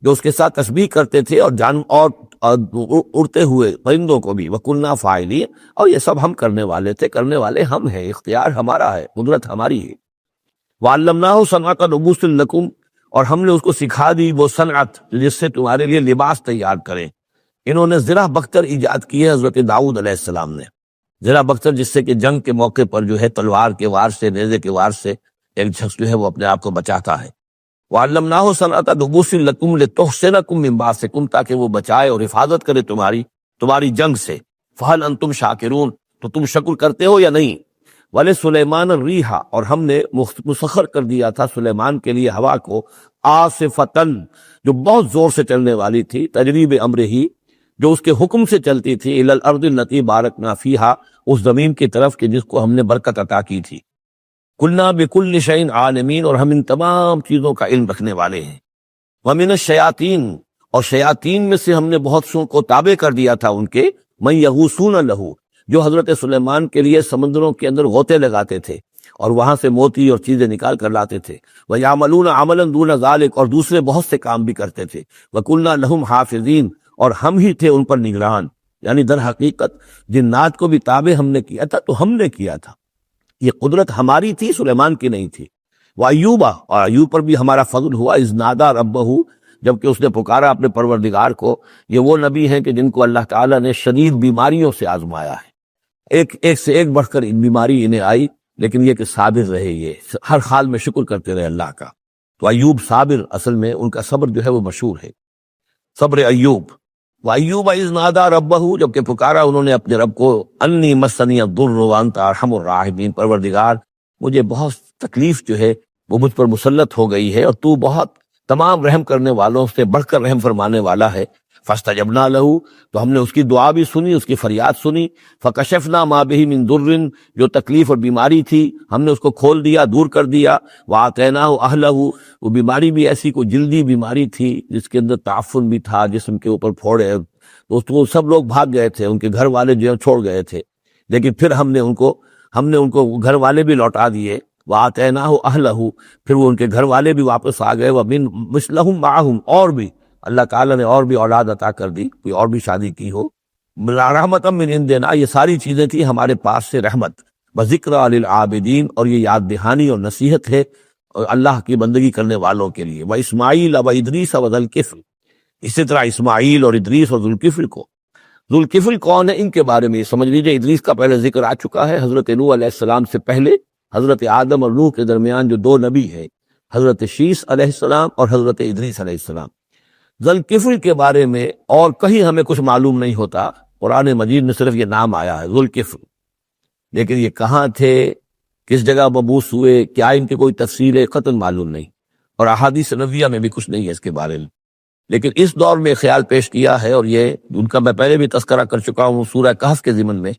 جو اس کے ساتھ تسبیح کرتے تھے، اور اڑتے ہوئے پرندوں کو بھی، وکلنا فاعلین، اور یہ سب ہم کرنے والے تھے، کرنے والے ہم ہیں، اختیار ہمارا ہے، قدرت ہماری ہے۔ وعلمناہ صنعۃ لبوس لکم، اور ہم نے اس کو سکھا دی وہ صنعت جس سے تمہارے لیے لباس تیار کریں۔ انہوں نے زرہ بختر ایجاد کی ہے حضرت داؤد علیہ السلام نے، زرہ بختر جس سے کہ جنگ کے موقع پر جو ہے تلوار کے وار سے، نیزے کے وار سے ایک شخص جو ہے وہ اپنے آپ کو بچاتا ہے۔ وعلمناہ صنعۃ لبوس لکم لتحصنکم من باسکم، تاکہ وہ بچائے اور حفاظت کرے تمہاری جنگ سے۔ فہل انتم شاکرون، تو تم شکر کرتے ہو یا نہیں؟ وَلِسُلَيْمَانَ الرِّيحَ، اور ہم نے مسخر کر دیا تھا سلیمان کے لیے ہوا کو، عاصفۃً، جو بہت زور سے چلنے والی تھی، تجریب امر ہی، جو اس کے حکم سے چلتی تھی، الی الارض التي بارکنا فیہا، اس زمین کی طرف کہ جس کو ہم نے برکت عطا کی تھی۔ کلنا بکل شیء عالمین، اور ہم ان تمام چیزوں کا علم رکھنے والے ہیں۔ ومن الشیاطین، اور شیاطین میں سے ہم نے بہت سو کو تابع کر دیا تھا ان کے، من یغوصون لہ، جو حضرت سلیمان کے لیے سمندروں کے اندر غوطے لگاتے تھے اور وہاں سے موتی اور چیزیں نکال کر لاتے تھے۔ وَيَعْمَلُونَ عَمَلًا دُونَ ذَلِكَ، اور دوسرے بہت سے کام بھی کرتے تھے۔ وَكُلْنَا لَهُمْ حَافِظِينَ، اور ہم ہی تھے ان پر نگران، یعنی در حقیقت جنات کو بھی تابع ہم نے کیا تھا، تو ہم نے کیا تھا، یہ قدرت ہماری تھی، سلیمان کی نہیں تھی۔ وَأَيُّوبَ، اور ایوب پر بھی ہمارا فضل ہوا، اذ نادى ربہ، جبکہ اس نے پکارا اپنے پروردگار کو۔ یہ وہ نبی ہیں کہ جن کو اللہ تعالیٰ نے شدید بیماریوں سے آزمایا ہے، ایک سے ایک بڑھ کر بیماری انہیں آئی، لیکن یہ کہ صابر رہے، یہ ہر حال میں شکر کرتے رہے اللہ کا۔ تو ایوب صابر، اصل میں ان کا صبر جو ہے وہ مشہور ہے، صبر ایوب۔ وَأَيُّوبَ إِذْ نَادَى رَبَّهُ، جبکہ پکارا انہوں نے اپنے رب کو، انی مسنی الضر وانت ارحم الراحمین، پروردگار مجھے بہت تکلیف جو ہے وہ مجھ پر مسلط ہو گئی ہے، اور تو بہت تمام رحم کرنے والوں سے بڑھ کر رحم فرمانے والا ہے۔ فاستجبنا لہ، تو ہم نے اس کی دعا بھی سنی، اس کی فریاد سنی۔ فکشفنا ما بہ من ضر، جو تکلیف اور بیماری تھی ہم نے اس کو کھول دیا، دور کر دیا۔ وآتیناہ اہلہ، وہ بیماری بھی ایسی کوئی جلدی بیماری تھی جس کے اندر تعفن بھی تھا، جسم کے اوپر پھوڑے، تو سب لوگ بھاگ گئے تھے، ان کے گھر والے جو چھوڑ گئے تھے، لیکن پھر ہم نے ان کو گھر والے بھی لوٹا دیے۔ وآتیناہ اہلہ، پھر وہ ان کے گھر والے بھی واپس آ گئے۔ ومن مثلہم معہم، اور بھی اللہ تعالیٰ نے اور بھی اولاد عطا کر دی، کوئی اور بھی شادی کی ہو۔ رحمت من عندنا، یہ ساری چیزیں تھیں ہمارے پاس سے رحمت۔ وذکریٰ للعابدین، اور یہ یاد دہانی اور نصیحت ہے اللہ کی بندگی کرنے والوں کے لیے۔ واسماعیل وادریس وذوالکفل، اسی طرح اسماعیل اور ادریس اور ذوالکفل کو۔ ذوالکفل کون ہے، ان کے بارے میں یہ سمجھ لیجیے، ادریس کا پہلے ذکر آ چکا ہے، حضرت نوح علیہ السلام سے پہلے حضرت آدم اور نوح کے درمیان جو دو نبی ہیں، حضرت شیس علیہ السلام اور حضرت ادریس علیہ السلام۔ ذوالکفل کے بارے میں اور کہیں ہمیں کچھ معلوم نہیں ہوتا، قرآن مجید میں صرف یہ نام آیا ہے ذوالکفل، لیکن یہ کہاں تھے، کس جگہ مبعوث ہوئے، کیا ان کی کوئی تفصیل ہے، قطعاً معلوم نہیں، اور احادیث نبویہ میں بھی کچھ نہیں ہے اس کے بارے میں۔ لیکن اس دور میں خیال پیش کیا ہے، اور یہ ان کا میں پہلے بھی تذکرہ کر چکا ہوں سورہ کہف کے ضمن میں،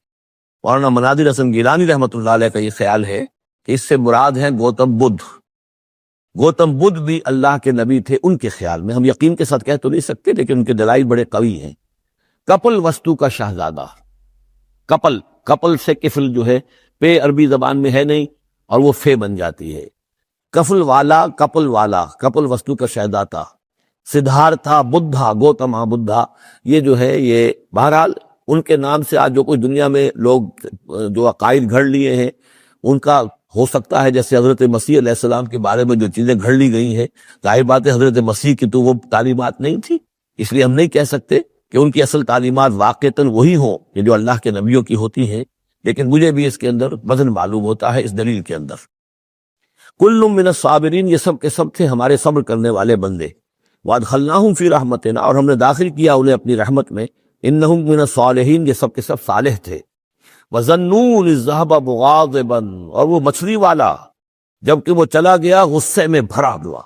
مولانا مناظر حسن گیلانی رحمۃ اللہ علیہ کا یہ خیال ہے کہ اس سے مراد ہیں گوتم بدھ۔ گوتم بدھ بھی اللہ کے نبی تھے ان کے خیال میں، ہم یقین کے ساتھ کہہ تو نہیں سکتے، لیکن ان کے دلائل بڑے قوی ہیں۔ کپل وستو کا شہزادہ، کپل سے کفل جو ہے، پے عربی زبان میں ہے نہیں اور وہ فے بن جاتی ہے، کفل والا، کپل وستو کا شہزادہ، سدھارتھا بدھا، گوتما بدھا، یہ جو ہے یہ بہرحال ان کے نام سے آج جو کچھ دنیا میں لوگ جو عقائد گھڑ لیے ہیں ان کا ہو سکتا ہے، جیسے حضرت مسیح علیہ السلام کے بارے میں جو چیزیں گھڑ لی گئی ہیں، ظاہر بات ہے حضرت مسیح کی تو وہ تعلیمات نہیں تھی، اس لیے ہم نہیں کہہ سکتے کہ ان کی اصل تعلیمات واقعتاً وہی ہوں کہ جو اللہ کے نبیوں کی ہوتی ہیں، لیکن مجھے بھی اس کے اندر وزن معلوم ہوتا ہے اس دلیل کے اندر۔ کل من الصابرین، یہ سب کے سب تھے ہمارے صبر کرنے والے بندے۔ وادخلناہم فی رحمتنا، اور ہم نے داخل کیا انہیں اپنی رحمت میں۔ انہم من الصالحین، یہ سب کے سب صالح تھے۔ وظنون اذ ذهب مغاضبا، اور وہ مچھلی والا جبکہ وہ چلا گیا غصے میں بھرا ہوا،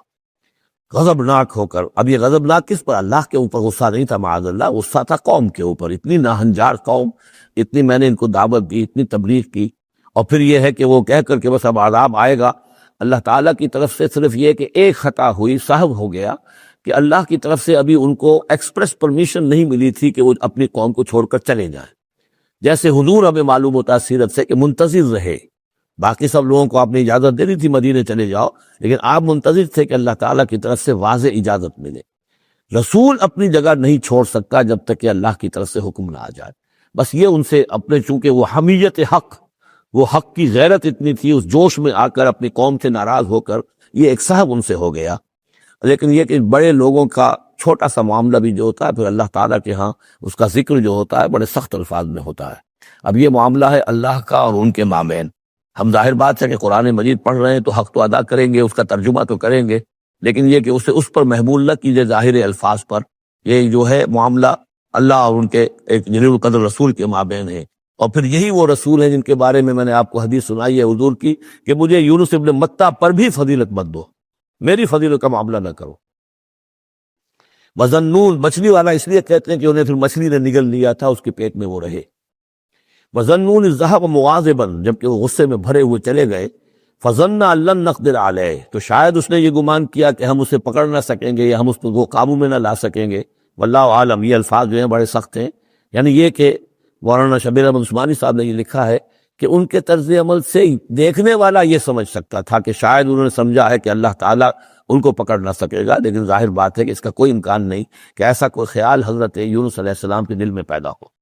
غضبناک ہو کر۔ اب یہ غضبناک کس پر؟ اللہ کے اوپر غصہ نہیں تھا معاذ اللہ، غصہ تھا قوم کے اوپر، اتنی ناہنجار قوم، اتنی میں نے ان کو دعوت دی، اتنی تبلیغ کی، اور پھر یہ ہے کہ وہ کہہ کر کہ بس اب عذاب آئے گا۔ اللہ تعالیٰ کی طرف سے صرف یہ کہ ایک خطا ہوئی، صاحب ہو گیا کہ اللہ کی طرف سے ابھی ان کو ایکسپریس پرمیشن نہیں ملی تھی کہ وہ اپنی قوم کو چھوڑ کر چلے جائیں، جیسے حضور ہمیں معلوم ہوتا ہے سیرت سے کہ منتظر رہے باقی سب لوگوں کو آپ نے اجازت دے دی تھی مدینے چلے جاؤ، لیکن آپ منتظر تھے کہ اللہ تعالیٰ کی طرف سے واضح اجازت ملے۔ رسول اپنی جگہ نہیں چھوڑ سکتا جب تک کہ اللہ کی طرف سے حکم نہ آ جائے۔ بس یہ ان سے اپنے، چونکہ وہ حمیت حق، وہ حق کی غیرت اتنی تھی، اس جوش میں آ کر اپنی قوم سے ناراض ہو کر یہ ایک صاحب ان سے ہو گیا۔ لیکن یہ کہ بڑے لوگوں کا چھوٹا سا معاملہ بھی جو ہوتا ہے پھر اللہ تعالیٰ کے ہاں اس کا ذکر جو ہوتا ہے بڑے سخت الفاظ میں ہوتا ہے۔ اب یہ معاملہ ہے اللہ کا اور ان کے مابین۔ ہم ظاہر بات ہے کہ قرآن مجید پڑھ رہے ہیں تو حق تو ادا کریں گے، اس کا ترجمہ تو کریں گے، لیکن یہ کہ اسے اس پر محمول نہ کیجیے ظاہر الفاظ پر۔ یہ جو ہے معاملہ اللہ اور ان کے ایک جلیل القدر رسول کے مابین ہے، اور پھر یہی وہ رسول ہیں جن کے بارے میں نے آپ کو حدیث سنائی ہے حضور کی کہ مجھے یونس ابن متہ پر بھی فضیلت مت دو، میری فضیلت کا معاملہ نہ کرو۔ وذنون، مچھلی والا اس لیے کہتے ہیں کہ انہیں پھر مچھلی نے نگل لیا تھا، اس کے پیٹ میں وہ رہے۔ وذنون اذ ذهب مغاضبا، جبکہ وہ غصے میں بھرے ہوئے چلے گئے۔ فظن ان لن نقدر علیہ، تو شاید اس نے یہ گمان کیا کہ ہم اسے پکڑ نہ سکیں گے یا ہم اس کو قابو میں نہ لا سکیں گے۔ واللہ عالم، یہ الفاظ جو ہیں بڑے سخت ہیں، یعنی یہ کہ مولانا شبیر احمد عثمانی صاحب نے یہ لکھا ہے کہ ان کے طرز عمل سے دیکھنے والا یہ سمجھ سکتا تھا کہ شاید انہوں نے سمجھا ہے کہ اللہ تعالیٰ ان کو پکڑ نہ سکے گا، لیکن ظاہر بات ہے کہ اس کا کوئی امکان نہیں کہ ایسا کوئی خیال حضرت یونس علیہ السلام کے دل میں پیدا ہو۔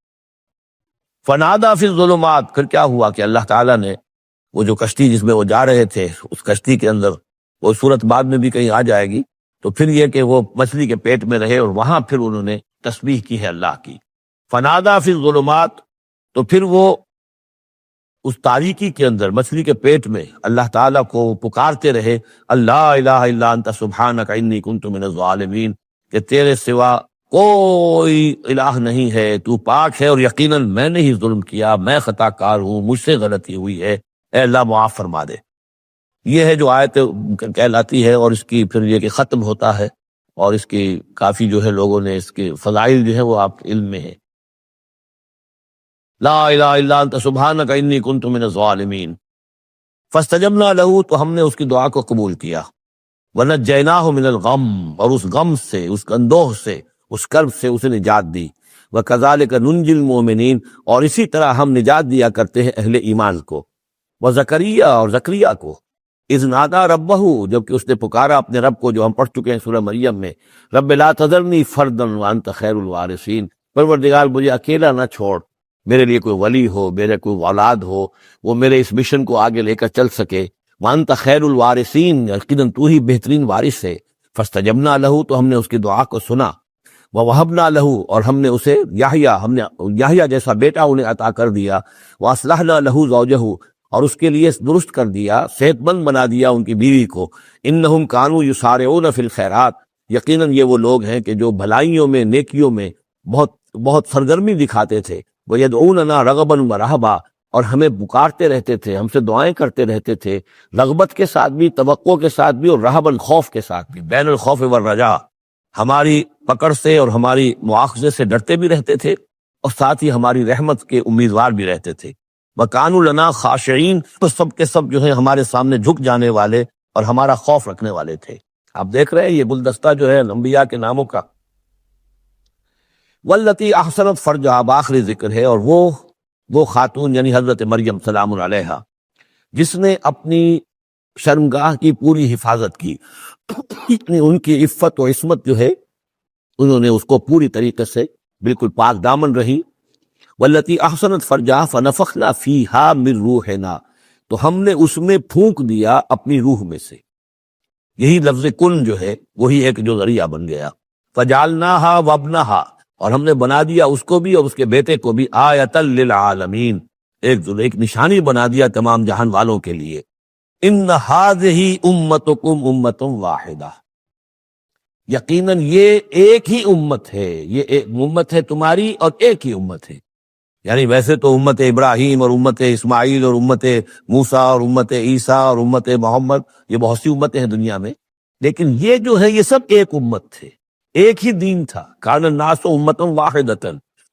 فنادا فی الظلمات، پھر کیا ہوا کہ اللہ تعالیٰ نے وہ جو کشتی جس میں وہ جا رہے تھے، اس کشتی کے اندر وہ صورت بعد میں بھی کہیں آ جائے گی، تو پھر یہ کہ وہ مچھلی کے پیٹ میں رہے اور وہاں پھر انہوں نے تسبیح کی ہے اللہ کی۔ فنادا فی الظلمات، تو پھر وہ اس تاریکی کے اندر مچھلی کے پیٹ میں اللہ تعالیٰ کو پکارتے رہے، اللہ الہ الا انت سبحانک انی کنت من الظالمین، کہ تیرے سوا کوئی الہ نہیں ہے، تو پاک ہے اور یقیناً میں نے ہی ظلم کیا، میں خطا کار ہوں، مجھ سے غلطی ہوئی ہے، اے اللہ معاف فرما دے۔ یہ ہے جو آیت کہلاتی ہے، اور اس کی پھر یہ کہ ختم ہوتا ہے، اور اس کی کافی جو ہے لوگوں نے اس کے فضائل جو ہیں وہ آپ علم میں ہیں۔ لا الہ الا انت سبحانک انی کنت من الظالمین فاستجبنا لہ، تو ہم نے اس کی دعا کو قبول کیا۔ ونجیناہ من الغم، اور اس غم سے، اس اندوہ سے، اس کرب سے اسے نجات دی۔ وکذالک ننجی المؤمنین، اور اسی طرح ہم نجات دیا کرتے ہیں اہل ایمان کو۔ وزکریا، اور زکریا کو، اذ نادا ربہ، جبکہ اس نے پکارا اپنے رب کو، جو ہم پڑھ چکے ہیں سورہ مریم میں، رب لا تذرنی فردا وانت خیر الوارثین، پروردگار مجھے اکیلا نہ چھوڑ، میرے لیے کوئی ولی ہو، میرے کوئی اولاد ہو، وہ میرے اس مشن کو آگے لے کر چل سکے۔ وانت خیر الوارثین، یقیناً تو ہی بہترین وارث ہے۔ فاستجبنا لہ، تو ہم نے اس کی دعا کو سنا۔ ووہبنا لہ، اور ہم نے اسے یحییٰ، ہم نے یحییٰ جیسا بیٹا انہیں عطا کر دیا۔ واصلحنا لہ زوجہ، اور اس کے لیے درست کر دیا، صحت مند بنا دیا ان کی بیوی کو۔ انہم کانوا یسارعون فی الخیرات، یقیناً یہ وہ لوگ ہیں کہ جو بھلائیوں میں، نیکیوں میں بہت سرگرمی دکھاتے تھے۔ وَيَدْعُونَنَا رَغَبًا وَرَهْبًا، اور ہمیں پکارتے رہتے تھے، ہم سے دعائیں کرتے رہتے تھے، رغبت کے ساتھ بھی، توقع کے ساتھ بھی، اور رہباً، خوف کے ساتھ بھی، بین الخوف والرجاء، ہماری پکڑ سے اور ہماری مواخذے سے ڈرتے بھی رہتے تھے، اور ساتھ ہی ہماری رحمت کے امیدوار بھی رہتے تھے۔ وَكَانُوا لَنَا خَاشِعِينَ، تو سب کے سب جو ہے ہمارے سامنے جھک جانے والے اور ہمارا خوف رکھنے والے تھے۔ آپ دیکھ رہے ہیں یہ گلدستہ جو ہے انبیاء کے ناموں کا۔ واللتی احسنت فرجہا، آخری ذکر ہے، اور وہ خاتون یعنی حضرت مریم سلام علیہا، جس نے اپنی شرمگاہ کی پوری حفاظت کی، ان کی عفت و عصمت جو ہے انہوں نے اس کو پوری طریقے سے بالکل پاک دامن رہی۔ واللتی احسنت فرجہا فنفخنا فیہا من روحنا، تو ہم نے اس میں پھونک دیا اپنی روح میں سے۔ یہی لفظ کن جو ہے وہی ایک جو ذریعہ بن گیا۔ فجعلناہا وابنہا، اور ہم نے بنا دیا اس کو بھی اور اس کے بیٹے کو بھی آیۃ للعالمین، ایک نشانی بنا دیا تمام جہان والوں کے لیے۔ ان ہذہ امتکم امۃ واحدہ، یقیناً یہ ایک ہی امت ہے، یہ ایک امت ہے تمہاری اور ایک ہی امت ہے۔ یعنی ویسے تو امت ابراہیم اور امت اسماعیل اور امت موسیٰ اور امت عیسیٰ اور امت محمد، یہ بہت سی امتیں ہیں دنیا میں، لیکن یہ جو ہے یہ سب ایک امت تھے، ایک ہی دین تھا۔ کان الناس امۃ واحدۃ،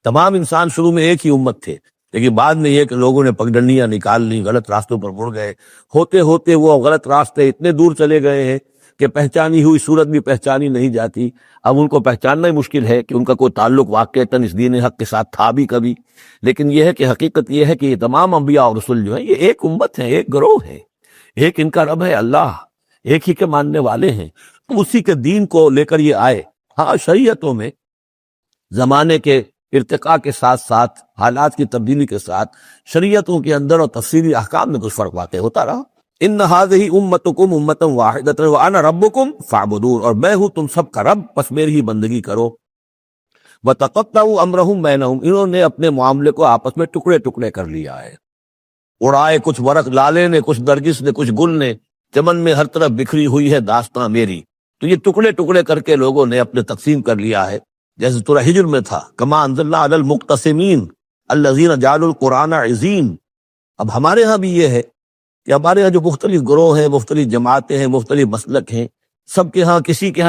تمام انسان شروع میں ایک ہی امت تھے، لیکن بعد میں یہ کہ لوگوں نے پگڈنڈیاں نکال لی، غلط راستوں پر مڑ گئے، ہوتے ہوتے وہ غلط راستے اتنے دور چلے گئے ہیں کہ پہچانی ہوئی صورت بھی پہچانی نہیں جاتی. اب ان کو پہچاننا ہی مشکل ہے کہ ان کا کوئی تعلق واقعتاً اس دین حق کے ساتھ تھا بھی کبھی. لیکن یہ ہے کہ حقیقت یہ ہے کہ یہ تمام انبیاء اور رسول جو ہیں یہ ایک امت ہیں، ایک گروہ ہے، ایک ان کا رب ہے اللہ، ایک ہی کے ماننے والے ہیں. تو اسی کے دین کو لے کر یہ آئے. ہاں شریعتوں میں زمانے کے ارتقاء کے ساتھ ساتھ، حالات کی تبدیلی کے ساتھ، شریعتوں کے اندر اور تفصیلی احکام میں کچھ فرق واقع ہوتا رہا. ان هذه امتکم امۃ واحدۃ وانا ربکم فاعبدون، اور میں ہوں تم سب کا رب، بس میری ہی بندگی کرو. وتقطعوا امرهم بینہم، انہوں نے اپنے معاملے کو آپس میں ٹکڑے ٹکڑے کر لیا ہے. اڑائے کچھ ورق لالے نے، کچھ نرگس نے، کچھ گل نے، چمن میں ہر طرف بکھری ہوئی ہے داستاں میری. تو یہ ٹکڑے ٹکڑے کر کے لوگوں نے اپنے تقسیم کر لیا ہے، جیسے سورہ ہجر میں تھا کما انزلنا علی المقتسمین الذین جعلوا القرآن عظیم. اب ہمارے ہاں بھی یہ ہے کہ ہمارے ہاں جو مختلف گروہ ہیں، مختلف جماعتیں ہیں، مختلف مسلک ہیں، سب کے ہاں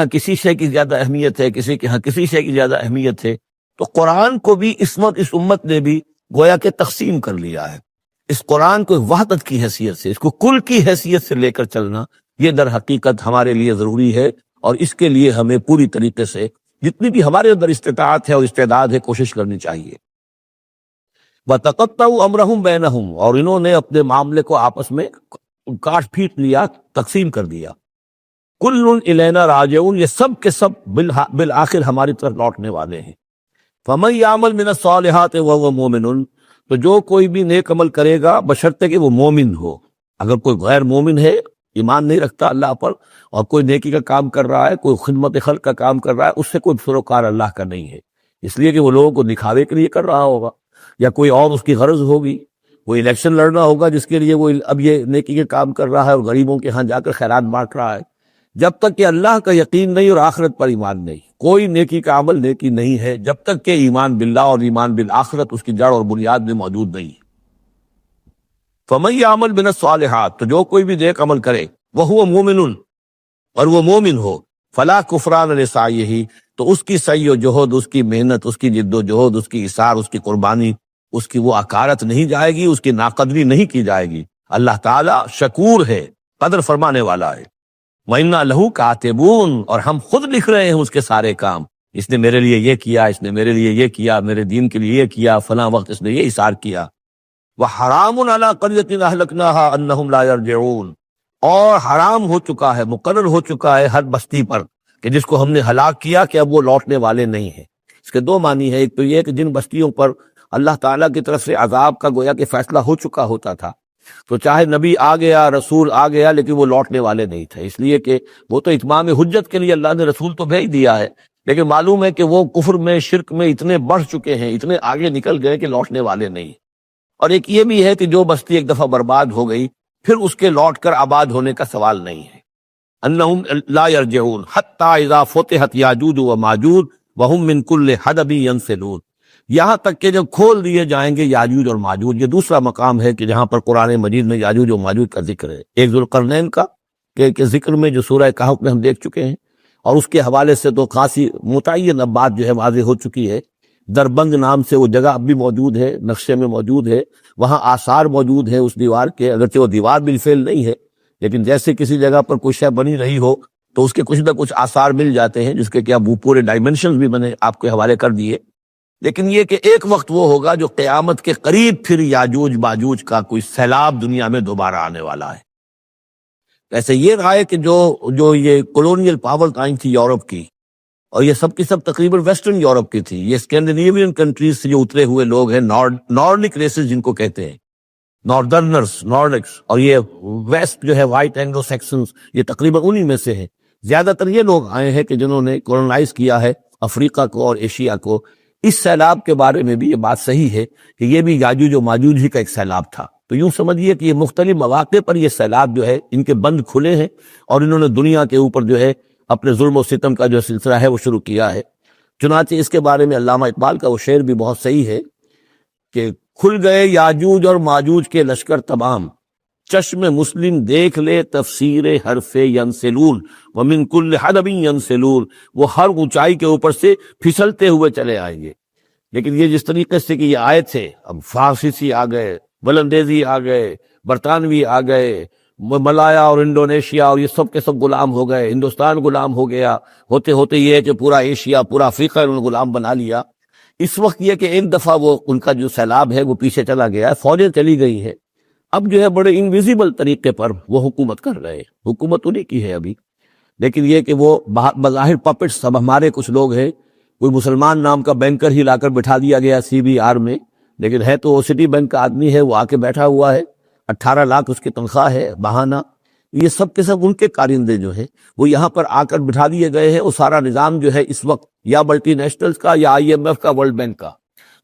کسی شے کی زیادہ اہمیت ہے، کسی کے ہاں کسی شے کی زیادہ اہمیت ہے. تو قرآن کو بھی اس امت نے بھی گویا کہ تقسیم کر لیا ہے. اس قرآن کو وحدت کی حیثیت سے، اس کو کل کی حیثیت سے لے کر چلنا، یہ در حقیقت ہمارے لیے ضروری ہے. اور اس کے لیے ہمیں پوری طریقے سے جتنی بھی ہمارے اندر استطاعت ہے اور استعداد ہے کوشش کرنی چاہیے. وَتَقَطَّعُوا أَمْرَهُمْ بَيْنَهُمْ، اور انہوں نے اپنے معاملے کو آپس میں کاٹ پھیٹ لیا، تقسیم کر دیا. كُلٌّ إِلَيْنَا راجعون، یہ سب کے سب بالآخر ہماری طرف لوٹنے والے ہیں. فَمَن يَعْمَلْ مِنَ الصَّالِحَاتِ وَهُوَ مُؤْمِنٌ، تو جو کوئی بھی نیک عمل کرے گا بشرطے کہ وہ مومن ہو. اگر کوئی غیر مومن ہے، ایمان نہیں رکھتا اللہ پر، اور کوئی نیکی کا کام کر رہا ہے، کوئی خدمت خلق کا کام کر رہا ہے، اس سے کوئی سروکار اللہ کا نہیں ہے. اس لیے کہ وہ لوگوں کو دکھاوے کے لیے کر رہا ہوگا، یا کوئی اور اس کی غرض ہوگی، وہ الیکشن لڑنا ہوگا جس کے لیے وہ اب یہ نیکی کے کام کر رہا ہے اور غریبوں کے ہاں جا کر خیرات بانٹ رہا ہے. جب تک کہ اللہ کا یقین نہیں اور آخرت پر ایمان نہیں، کوئی نیکی کا عمل نیکی نہیں ہے جب تک کہ ایمان باللہ اور ایمان بالآخرت اس کی جڑ اور بنیاد میں موجود نہیں. فَمَن يَعْمَلْ مِنَ الصَّالِحَاتِ، تو جو کوئی بھی نیک عمل کرے، وَهُوَ مُؤْمِنٌ، اور وہ مومن ہو، فَلَا كُفْرَانَ لِسَعْيِهِ، تو اس کی سعی و جہد، اس کی محنت، اس کی جد و جہد، اس کی اثار، اس کی قربانی، اس کی وہ اکارت نہیں جائے گی، اس کی ناقدری نہیں کی جائے گی. اللہ تعالیٰ شکور ہے، قدر فرمانے والا ہے. وَإِنَّا لَهُ كَاتِبُونَ، اور ہم خود لکھ رہے ہیں اس کے سارے کام. اس نے میرے لیے یہ کیا، اس نے میرے لیے یہ کیا، میرے دین کے لیے یہ کیا، فلاں وقت اس نے یہ اثار کیا. وَحَرَامٌ عَلَىٰ قَرْيَةٍ أَهْلَكْنَاهَا أَنَّهُمْ لَا يَرْجِعُونَ، اور حرام ہو چکا ہے، مقرر ہو چکا ہے ہر بستی پر کہ جس کو ہم نے ہلاک کیا کہ اب وہ لوٹنے والے نہیں ہیں. اس کے دو معنی ہیں. ایک تو یہ کہ جن بستیوں پر اللہ تعالیٰ کی طرف سے عذاب کا گویا کہ فیصلہ ہو چکا ہوتا تھا، تو چاہے نبی آ گیا، رسول آ گیا، لیکن وہ لوٹنے والے نہیں تھے. اس لیے کہ وہ تو اتمام حجت کے لیے اللہ نے رسول تو بھیج دیا ہے، لیکن معلوم ہے کہ وہ کفر میں، شرک میں اتنے بڑھ چکے ہیں، اتنے آگے نکل گئے کہ لوٹنے والے نہیں. اور ایک یہ بھی ہے کہ جو بستی ایک دفعہ برباد ہو گئی پھر اس کے لوٹ کر آباد ہونے کا سوال نہیں ہے. انہم لا یرجعون حتی اذا فتحت یاجوج و ماجوج وہم من کل حدب ینسلون، یہاں تک کہ جب کھول دیے جائیں گے یاجوج اور ماجوج. یہ دوسرا مقام ہے کہ جہاں پر قرآن مجید میں یاجوج و ماجوج کا ذکر ہے. ایک ذوالقرنین کا کہ ذکر میں جو سورہ کہف میں ہم دیکھ چکے ہیں، اور اس کے حوالے سے تو خاصی متعین اب بات جو ہے واضح ہو چکی ہے. دربند نام سے وہ جگہ اب بھی موجود ہے، نقشے میں موجود ہے، وہاں آثار موجود ہیں اس دیوار کے. اگرچہ وہ دیوار بالفعل نہیں ہے، لیکن جیسے کسی جگہ پر کوئی شے بنی رہی ہو تو اس کے کچھ نہ کچھ آثار مل جاتے ہیں، جس کے کہ اب وہ پورے ڈائمنشنز بھی میں نے آپ کے حوالے کر دیے. لیکن یہ کہ ایک وقت وہ ہوگا جو قیامت کے قریب پھر یاجوج ماجوج کا کوئی سیلاب دنیا میں دوبارہ آنے والا ہے. ایسے یہ رائے کہ جو یہ کولونیل پاور آئی تھی یورپ کی، اور یہ سب کی سب تقریباً ویسٹرن یورپ کی تھی، یہ اسکینڈینیوین کنٹریز سے جو اترے ہوئے لوگ ہیں، نارڈک ریسز جن کو کہتے ہیں، ناردرنرز، نارڈکس، اور یہ ویسٹ جو ہے وائٹ اینگلو سیکسنز، یہ تقریباً انہی میں سے ہیں. زیادہ تر یہ لوگ آئے ہیں کہ جنہوں نے کولونائز کیا ہے افریقہ کو اور ایشیا کو. اس سیلاب کے بارے میں بھی یہ بات صحیح ہے کہ یہ بھی یاجوج و ماجوج ہی کا ایک سیلاب تھا. تو یوں سمجھیے کہ یہ مختلف مواقع پر یہ سیلاب جو ہے ان کے بند کھلے ہیں، اور انہوں نے دنیا کے اوپر جو ہے اپنے ظلم و ستم کا جو سلسلہ ہے وہ شروع کیا ہے. چنانچہ اس کے بارے میں علامہ اقبال کا وہ شعر بھی بہت صحیح ہے کہ کھل گئے یاجوج اور ماجوج کے لشکر تمام، چشم مسلم دیکھ لے تفسیر حرف ینسلون ومن کل حدب ینسلون. وہ ہر اونچائی کے اوپر سے پھسلتے ہوئے چلے آئیں گے. لیکن یہ جس طریقے سے کہ یہ آئے تھے، اب فارسی آ گئے، بلندیزی آ گئے، برطانوی آ گئے، ملایا اور انڈونیشیا اور یہ سب کے سب غلام ہو گئے، ہندوستان غلام ہو گیا، ہوتے ہوتے یہ ہے کہ پورا ایشیا، پورا افریقہ انہوں نے غلام بنا لیا۔ اس وقت یہ کہ ایک دفعہ وہ ان کا جو سیلاب ہے وہ پیچھے چلا گیا ہے، فوجیں چلی گئی ہیں، اب جو ہے بڑے انویزیبل طریقے پر وہ حکومت کر رہے ہیں، حکومت انہیں کی ہے ابھی، لیکن یہ کہ وہ بظاہر پپٹس سب ہمارے کچھ لوگ ہیں، کوئی مسلمان نام کا بینکر ہی لا کر بٹھا دیا گیا CBR میں، لیکن ہے تو وہ سٹی بینک کا آدمی ہے، وہ آ کے بیٹھا ہوا ہے، 18 لاکھ اس کی تنخواہ ہے بہانہ۔ یہ سب کے سب ان کے کارندے جو ہیں وہ یہاں پر آ کر بٹھا دیے گئے ہیں، وہ سارا نظام جو ہے اس وقت یا ملٹی نیشنلز کا یا IMF کا، ورلڈ بینک کا،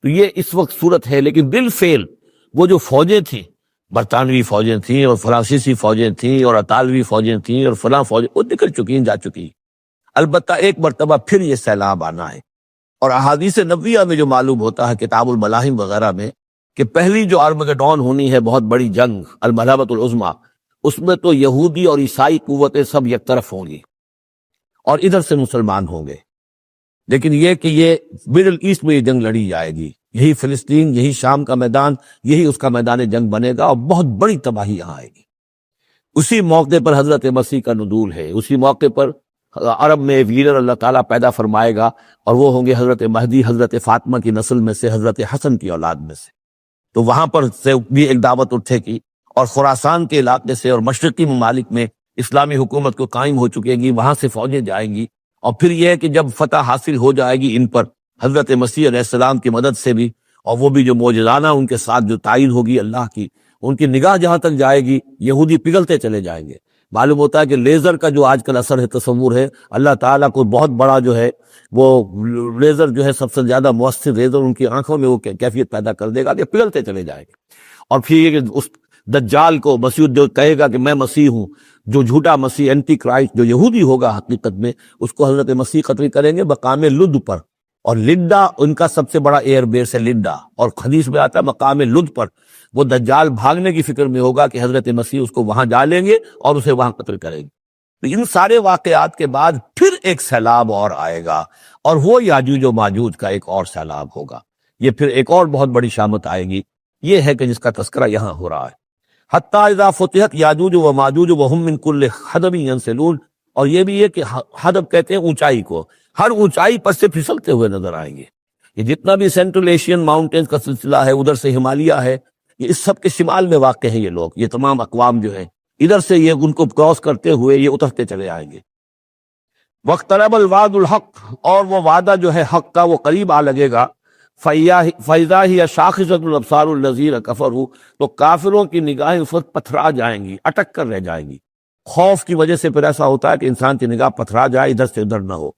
تو یہ اس وقت صورت ہے۔ لیکن بالفعل وہ جو فوجیں تھیں، برطانوی فوجیں تھیں اور فرانسیسی فوجیں تھیں اور اطالوی فوجیں تھیں اور فلاں فوجیں، وہ نکل چکی ہیں، جا چکی ہیں۔ البتہ ایک مرتبہ پھر یہ سیلاب آنا ہے، اور احادیث نبویہ میں جو معلوم ہوتا ہے کتاب الملاحم وغیرہ میں کہ پہلی جو آرمگڈون ہونی ہے، بہت بڑی جنگ، الملحمۃ العظمیٰ، اس میں تو یہودی اور عیسائی قوتیں سب یک طرف ہوں گی اور ادھر سے مسلمان ہوں گے، لیکن یہ کہ یہ مڈل ایسٹ میں یہ جنگ لڑی جائے گی، یہی فلسطین، یہی شام کا میدان، یہی اس کا میدان جنگ بنے گا، اور بہت بڑی تباہی یہاں آئے گی۔ اسی موقع پر حضرت مسیح کا نزول ہے، اسی موقع پر عرب میں ایک لیڈر اللہ تعالیٰ پیدا فرمائے گا، اور وہ ہوں گے حضرت مہدی، حضرت فاطمہ کی نسل میں سے، حضرت حسن کی اولاد میں سے۔ تو وہاں پر سے بھی ایک دعوت اٹھے گی، اور خراسان کے علاقے سے اور مشرقی ممالک میں اسلامی حکومت کو قائم ہو چکے گی، وہاں سے فوجیں جائیں گی، اور پھر یہ ہے کہ جب فتح حاصل ہو جائے گی ان پر حضرت مسیح علیہ السلام کی مدد سے بھی، اور وہ بھی جو معجزانہ ان کے ساتھ جو تعین ہوگی اللہ کی، ان کی نگاہ جہاں تک جائے گی یہودی پگھلتے چلے جائیں گے۔ معلوم ہوتا ہے کہ لیزر کا جو آج کل اثر ہے، تصور ہے، اللہ تعالیٰ کو بہت بڑا جو ہے وہ لیزر جو ہے سب سے زیادہ مؤثر لیزر ان کی آنکھوں میں وہ کیفیت پیدا کر دے گا کہ پگھلتے چلے جائیں گے۔ اور پھر یہ کہ اس دجال کو مسیح جو کہے گا کہ میں مسیح ہوں، جو جھوٹا مسیح اینٹی کرائسٹ جو یہودی ہوگا حقیقت میں، اس کو حضرت مسیح قتل کریں گے مقام لد پر، اور لڈا ان کا سب سے بڑا ایئر بیس ہے لڈا، اور حدیث میں آتا ہے مقام لد پر وہ دجال بھاگنے کی فکر میں ہوگا کہ حضرت مسیح اس کو وہاں جالیں گے اور اسے وہاں قتل کریں گے۔ تو ان سارے واقعات کے بعد پھر ایک سیلاب اور آئے گا، اور وہ یاجوج و ماجوج کا ایک اور سیلاب ہوگا، یہ پھر ایک اور بہت بڑی شامت آئے گی، یہ ہے کہ جس کا تذکرہ یہاں ہو رہا ہے۔ حتیٰ اذا فتحت یاجوج و ماجوج وہم من کل حدب ینسلون، اور یہ بھی ہے کہ حدب کہتے ہیں اونچائی کو، ہر اونچائی پر سے پھسلتے ہوئے نظر آئیں گے۔ یہ جتنا بھی سینٹرل ایشین ماؤنٹینز کا سلسلہ ہے، ادھر سے ہمالیہ ہے، یہ اس سب کے شمال میں واقع ہیں یہ لوگ، یہ تمام اقوام جو ہیں ادھر سے یہ ان کو کراس کرتے ہوئے یہ اترتے چلے آئیں گے۔ واقترب الوعد الحق، اور وہ وعدہ جو ہے حق کا وہ قریب آ لگے گا۔ فَإِذَا هِيَ شَاخِصَةُ الْأَبْصَارُ الَّذِينَ كَفَرُوا، تو کافروں کی نگاہیں اس وقت پتھرا جائیں گی، اٹک کر رہ جائیں گی۔ خوف کی وجہ سے پھر ایسا ہوتا ہے کہ انسان کی نگاہ پتھرا جائے، ادھر سے ادھر نہ ہو۔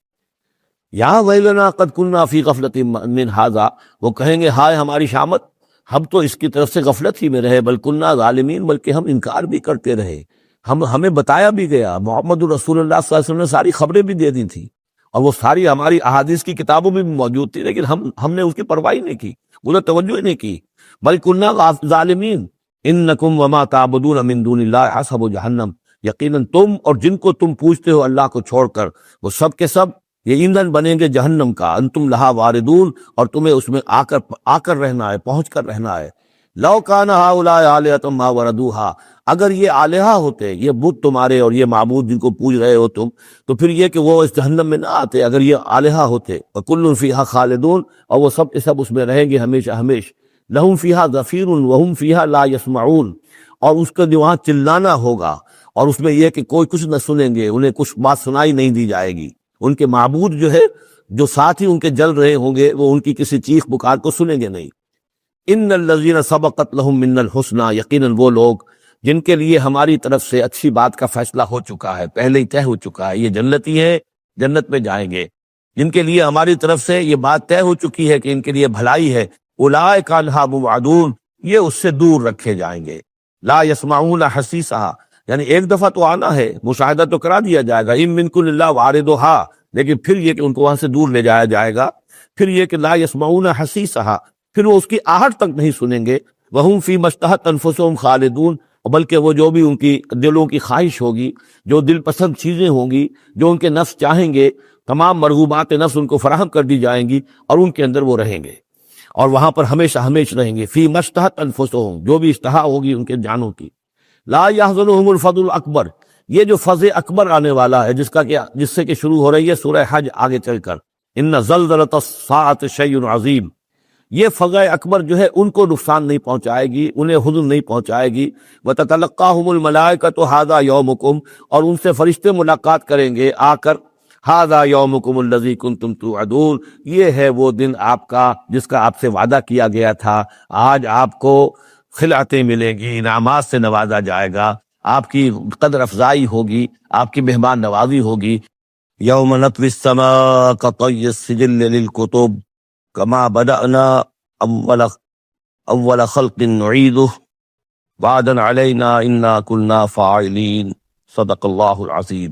یا ویلنا قد کنا فی غفلۃ من ھذا، وہ کہیں گے ہائے ہماری شامت، ہم تو اس کی طرف سے غفلت ہی میں رہے، بل کنا ظالمین، بلکہ ہم انکار بھی کرتے رہے، ہمیں بتایا بھی گیا، محمد الرسول اللہ صلی اللہ علیہ وسلم نے ساری خبریں بھی دے دی تھیں، اور وہ ساری ہماری احادیث کی کتابوں میں بھی موجود تھی، لیکن ہم نے اس کی پرواہ نہیں کی، ادھر توجہ نہیں کی۔ بل کنا ظالمین انکم وما تعبدون من دون اللہ حسب جہنم، یقیناً تم اور جن کو تم پوجتے ہو اللہ کو چھوڑ کر، وہ سب کے سب یہ ایندھن بنیں گے جہنم کا، انتم لہا واردون، اور تمہیں اس میں آ کر رہنا ہے، پہنچ کر رہنا ہے۔ لو کان ہؤلاء آلہۃ ما وردوہا، اگر یہ آلہہ ہوتے، یہ بت تمہارے اور یہ معبود جن کو پوج رہے ہو تم، تو پھر یہ کہ وہ اس جہنم میں نہ آتے اگر یہ آلہہ ہوتے۔ وکل فیہا خالدون، اور وہ سب کے سب اس میں رہیں گے ہمیشہ ہمیش۔ لہم فیہا زفیر وہم فیہا لا یسمعون، اور اس کا جو وہاں چلانا ہوگا، اور اس میں یہ کہ کوئی کچھ نہ سنیں گے، انہیں کچھ بات سنائی نہیں دی جائے گی، ان کے معبود جو ہے جو ساتھ ہی ان کے جل رہے ہوں گے وہ ان کی کسی چیخ پکار کو سنیں گے نہیں۔ ان الذین سبقت لہم من الحسنی، یقیناً وہ لوگ جن کے لیے ہماری طرف سے اچھی بات کا فیصلہ ہو چکا ہے، پہلے ہی طے ہو چکا ہے، یہ جنتی ہے، جنت میں جائیں گے، جن کے لیے ہماری طرف سے یہ بات طے ہو چکی ہے کہ ان کے لیے بھلائی ہے، اولئک عنہا مبعدون، یہ اس سے دور رکھے جائیں گے۔ لا یسمعون حسیسہا، یعنی ایک دفعہ تو آنا ہے، مشاہدہ تو کرا دیا جائے گا، ان منکم الا واردھا، لیکن پھر یہ کہ ان کو وہاں سے دور لے جایا جائے گا، پھر یہ کہ لا یسمعون حسیسہا، پھر وہ اس کی آہٹ تک نہیں سنیں گے، وہم فی ما اشتہت انفسہم خالدون، بلکہ وہ جو بھی ان کی دلوں کی خواہش ہوگی، جو دل پسند چیزیں ہوں گی، جو ان کے نفس چاہیں گے، تمام مرغوبات نفس ان کو فراہم کر دی جائیں گی، اور ان کے اندر وہ رہیں گے، اور وہاں پر ہمیشہ ہمیشہ رہیں گے۔ فی ما اشتہت انفسہم، جو بھی اشتہا ہوگی ان کے جانوں کی۔ لا یحزنہم الفضل الاکبر، یہ جو فضل اکبر آنے والا ہے جس سے کہ شروع ہو رہی ہے سورہ حج آگے چل کر، ان زلزلۃ الساعۃ شیء عظیم، یہ فضل اکبر جو ہے ان کو نقصان نہیں پہنچائے گی، انہیں حزن نہیں پہنچائے گی۔ وتتلقاہم الملائکۃ ھذا یومکم، اور ان سے فرشتے ملاقات کریں گے آ کر، ھذا یومکم الذی کنتم توعدون، یہ ہے وہ دن آپ کا جس کا آپ سے وعدہ کیا گیا تھا، آج آپ کو خلعتیں ملیں گی، انعامات سے نوازا جائے گا، آپ کی قدر افزائی ہوگی، آپ کی مہمان نوازی ہوگی۔ یوم نطوی السماء کطی السجل للکتب کما بدأنا اول خلق نعیدہ وعدا علینا انا کنا فاعلین، صدق اللہ العظیم۔